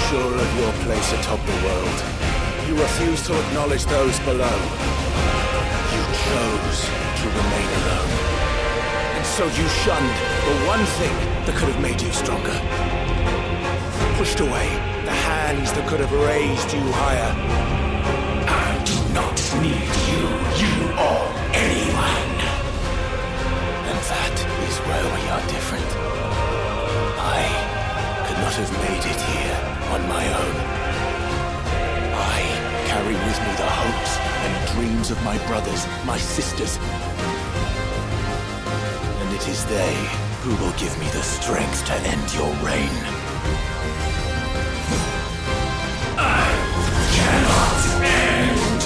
Sure of your place atop the world, you refuse to acknowledge those below. You chose to remain alone. And so you shunned the one thing that could have made you stronger. Pushed away the hands that could have raised you higher. I do not need you or anyone. And that is where we are different. brothers, my sisters. And it is they who will give me the strength to end your reign. I cannot end!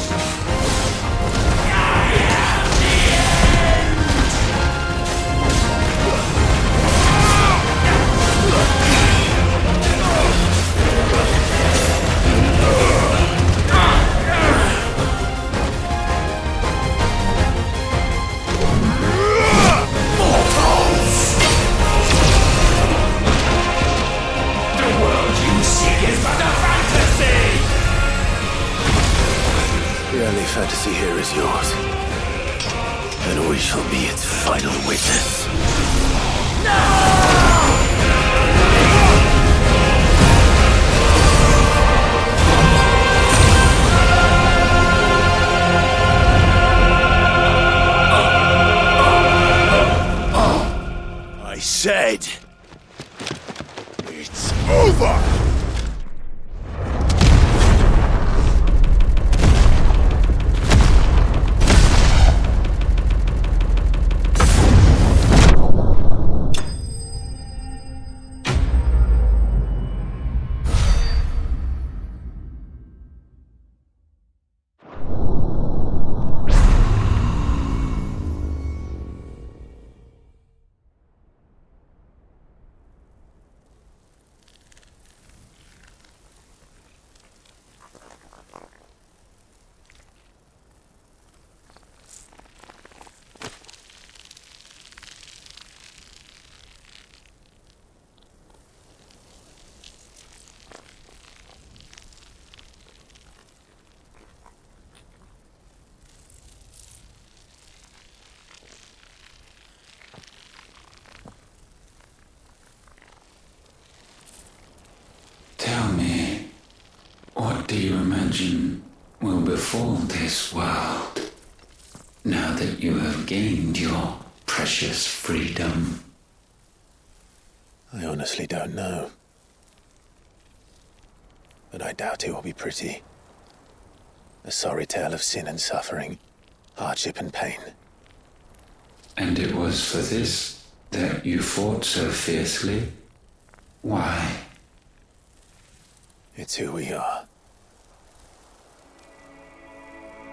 The only fantasy here is yours. And we shall be its final witness. I said, it's over! Tell me, what do you imagine will befall this world now that you have gained your precious freedom? I honestly don't know. But I doubt it will be pretty. A sorry tale of sin and suffering, hardship and pain. And it was for this that you fought so fiercely? Why? It's who we are.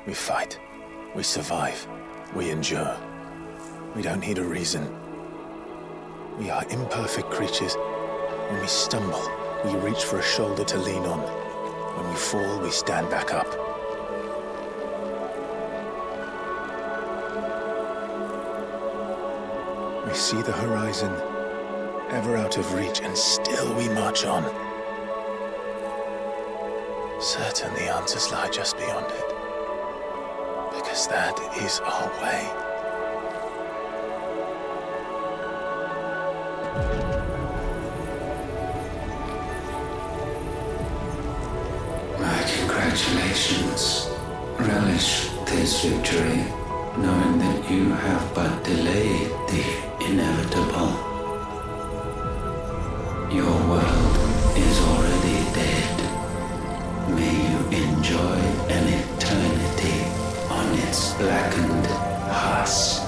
We fight. We survive. We endure. We don't need a reason. We are imperfect creatures. When we stumble, we reach for a shoulder to lean on. When we fall, we stand back up. We see the horizon, ever out of reach, and still we march on. Certain the answers lie just beyond it. Because that is our way. My congratulations. Relish this victory, knowing that you have but delayed the inevitable. Your world is already dead. May you enjoy an eternity on its blackened husk.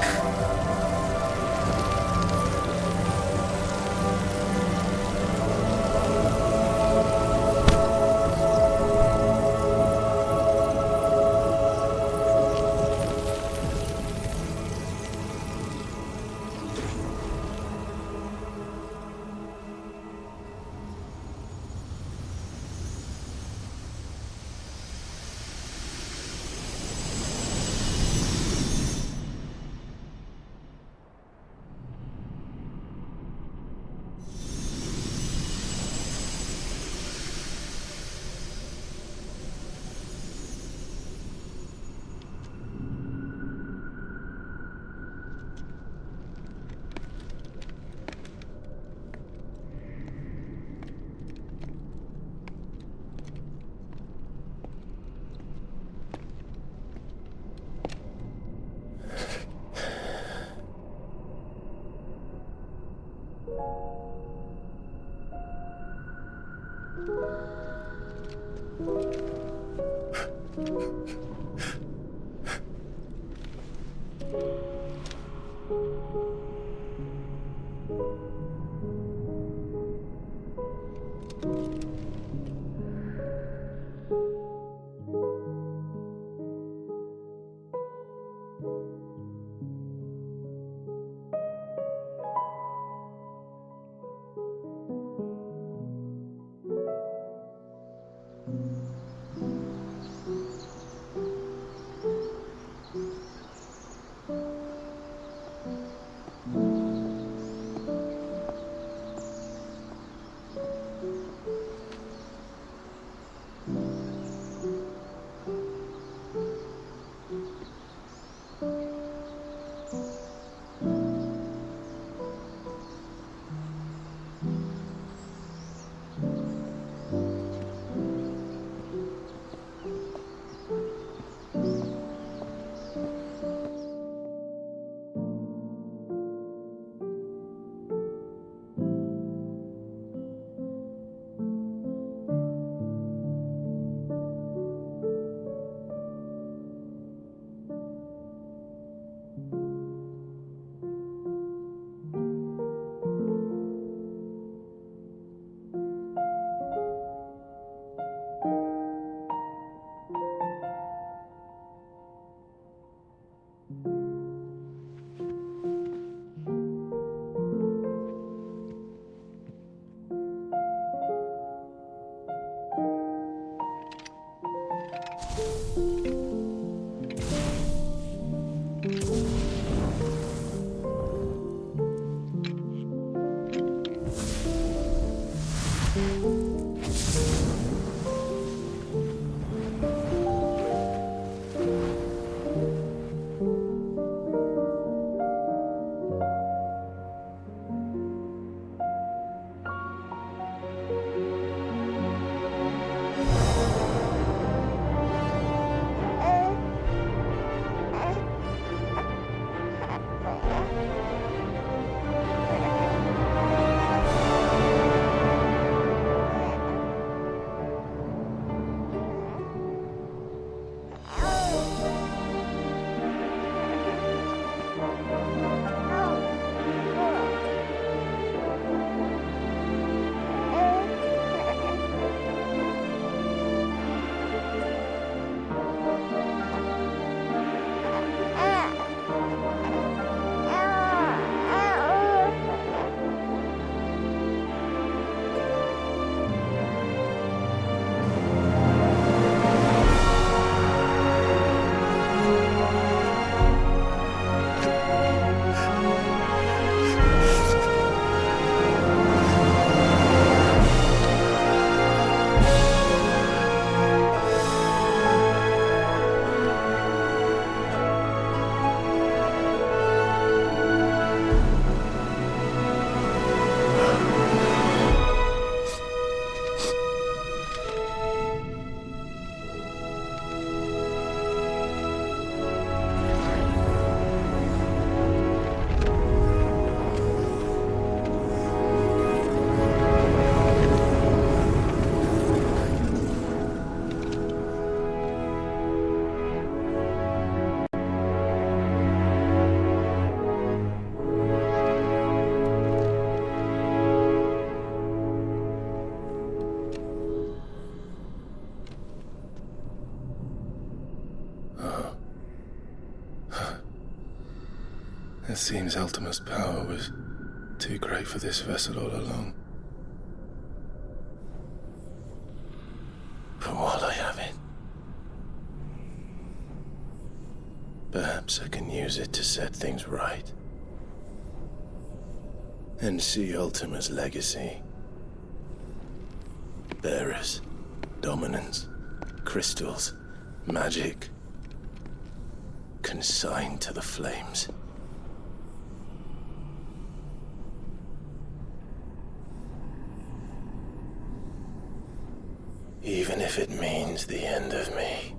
It seems Ultima's power was too great for this vessel all along. But while I have it, perhaps I can use it to set things right. And see Ultima's legacy. Bearers, dominance, crystals, magic, consigned to the flames. Even if it means the end of me.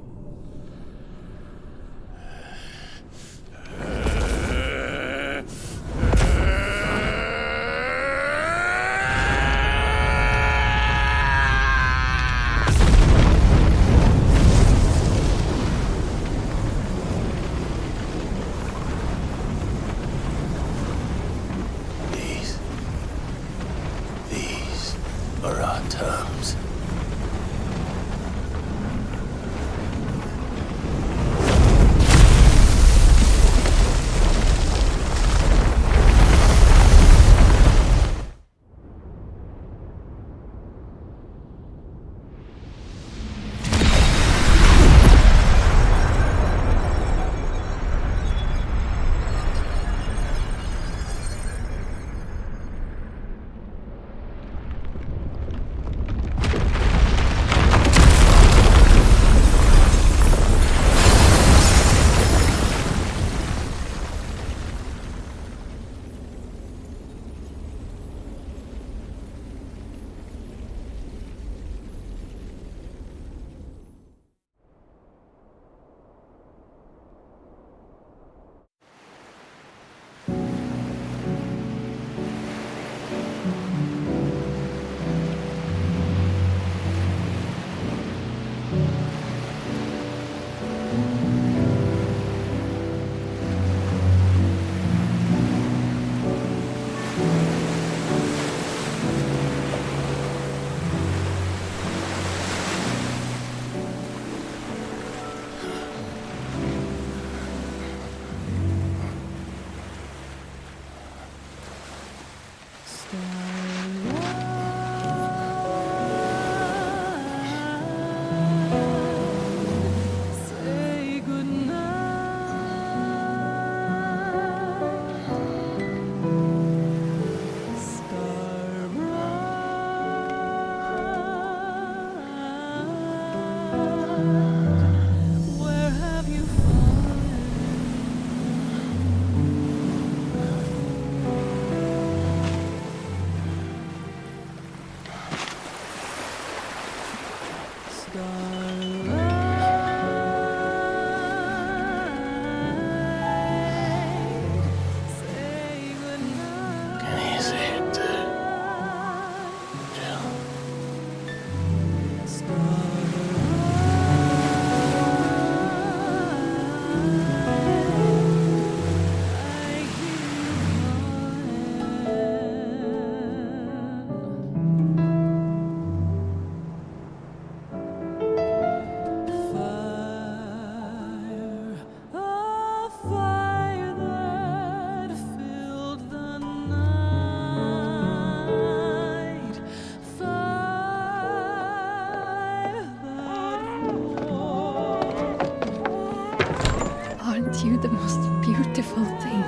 Say goodnight, Scarborough. Where have you Aren't you the most beautiful thing?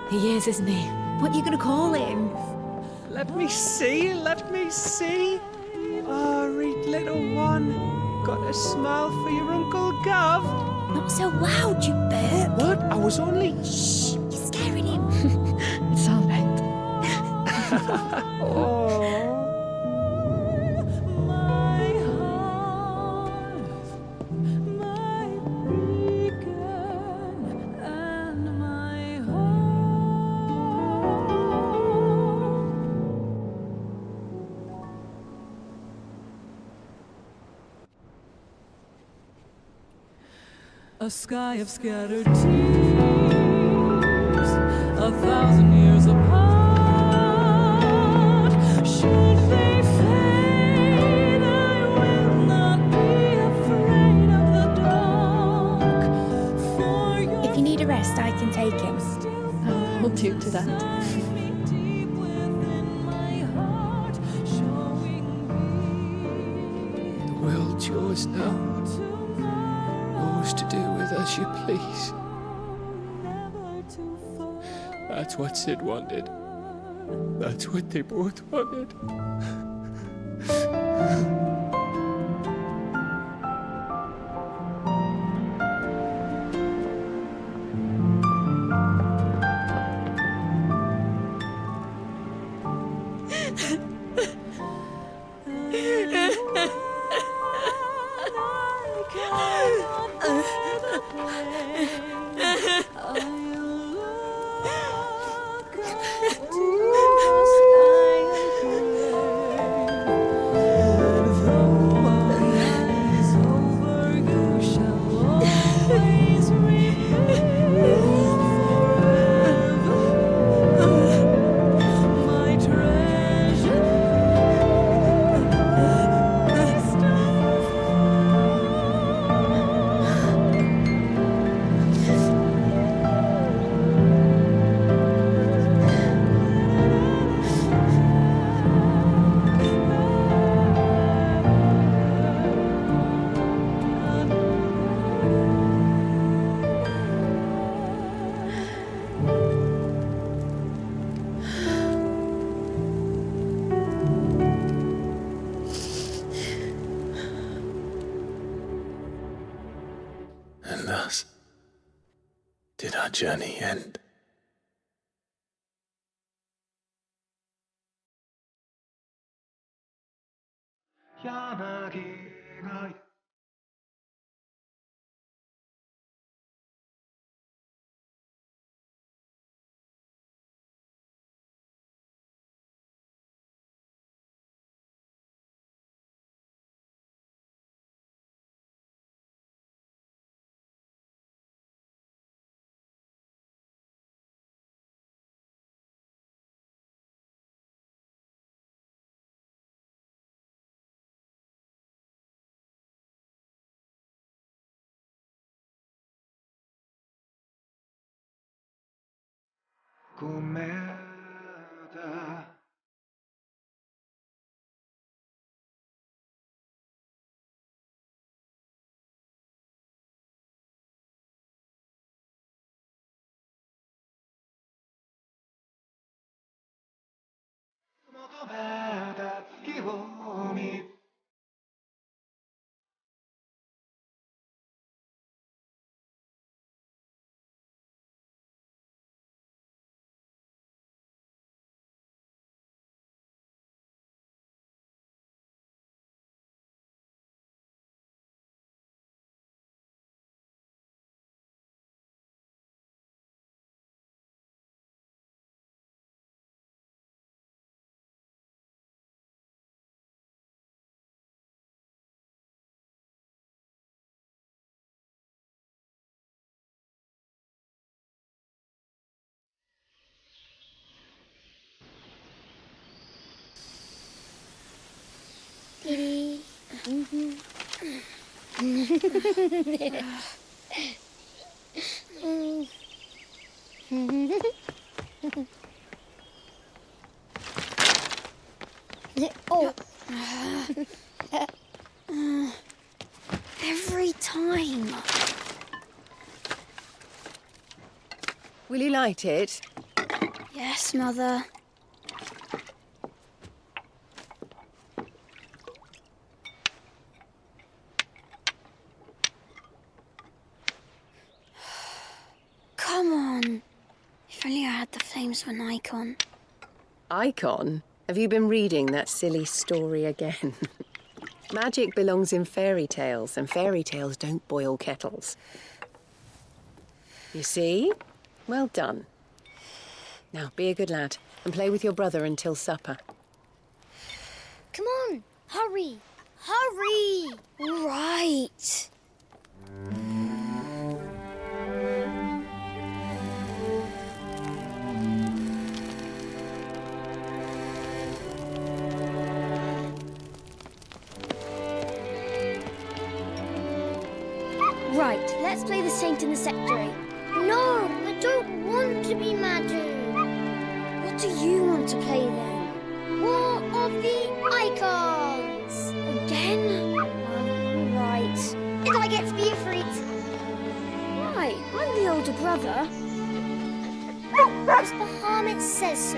He is, isn't he? What are you gonna call him? Let me see, let me see. Oh, read little one. Got a smile for your Uncle Gav. Not so loud, you burp. What? I was only... Shh, you're scaring him. It's all right. Oh. A sky of scattered tears, 1,000 years apart. Should they fade, I will not be afraid of the dark. For your If you need a rest, I can take him. I'll hold you to that. deep within my heart, showing The world's yours now. Yours to do with as you please. That's what Sid wanted. That's what they both wanted. And thus did our journey end. Com'era Dee. Oh. Every time. Will you light it? Yes, Mother. Come on. If only I had the flames of an icon. Icon? Have you been reading that silly story again? Magic belongs in fairy tales, and fairy tales don't boil kettles. You see? Well done. Now, be a good lad, and play with your brother until supper. Come on, hurry! Hurry! All right. Right, let's play the saint in the secretary. No, I don't want to be Madu. What do you want to play then? War of the Icons! Again? All right. And I get to be a freak. Right, I'm the older brother. Because the Hermit says so.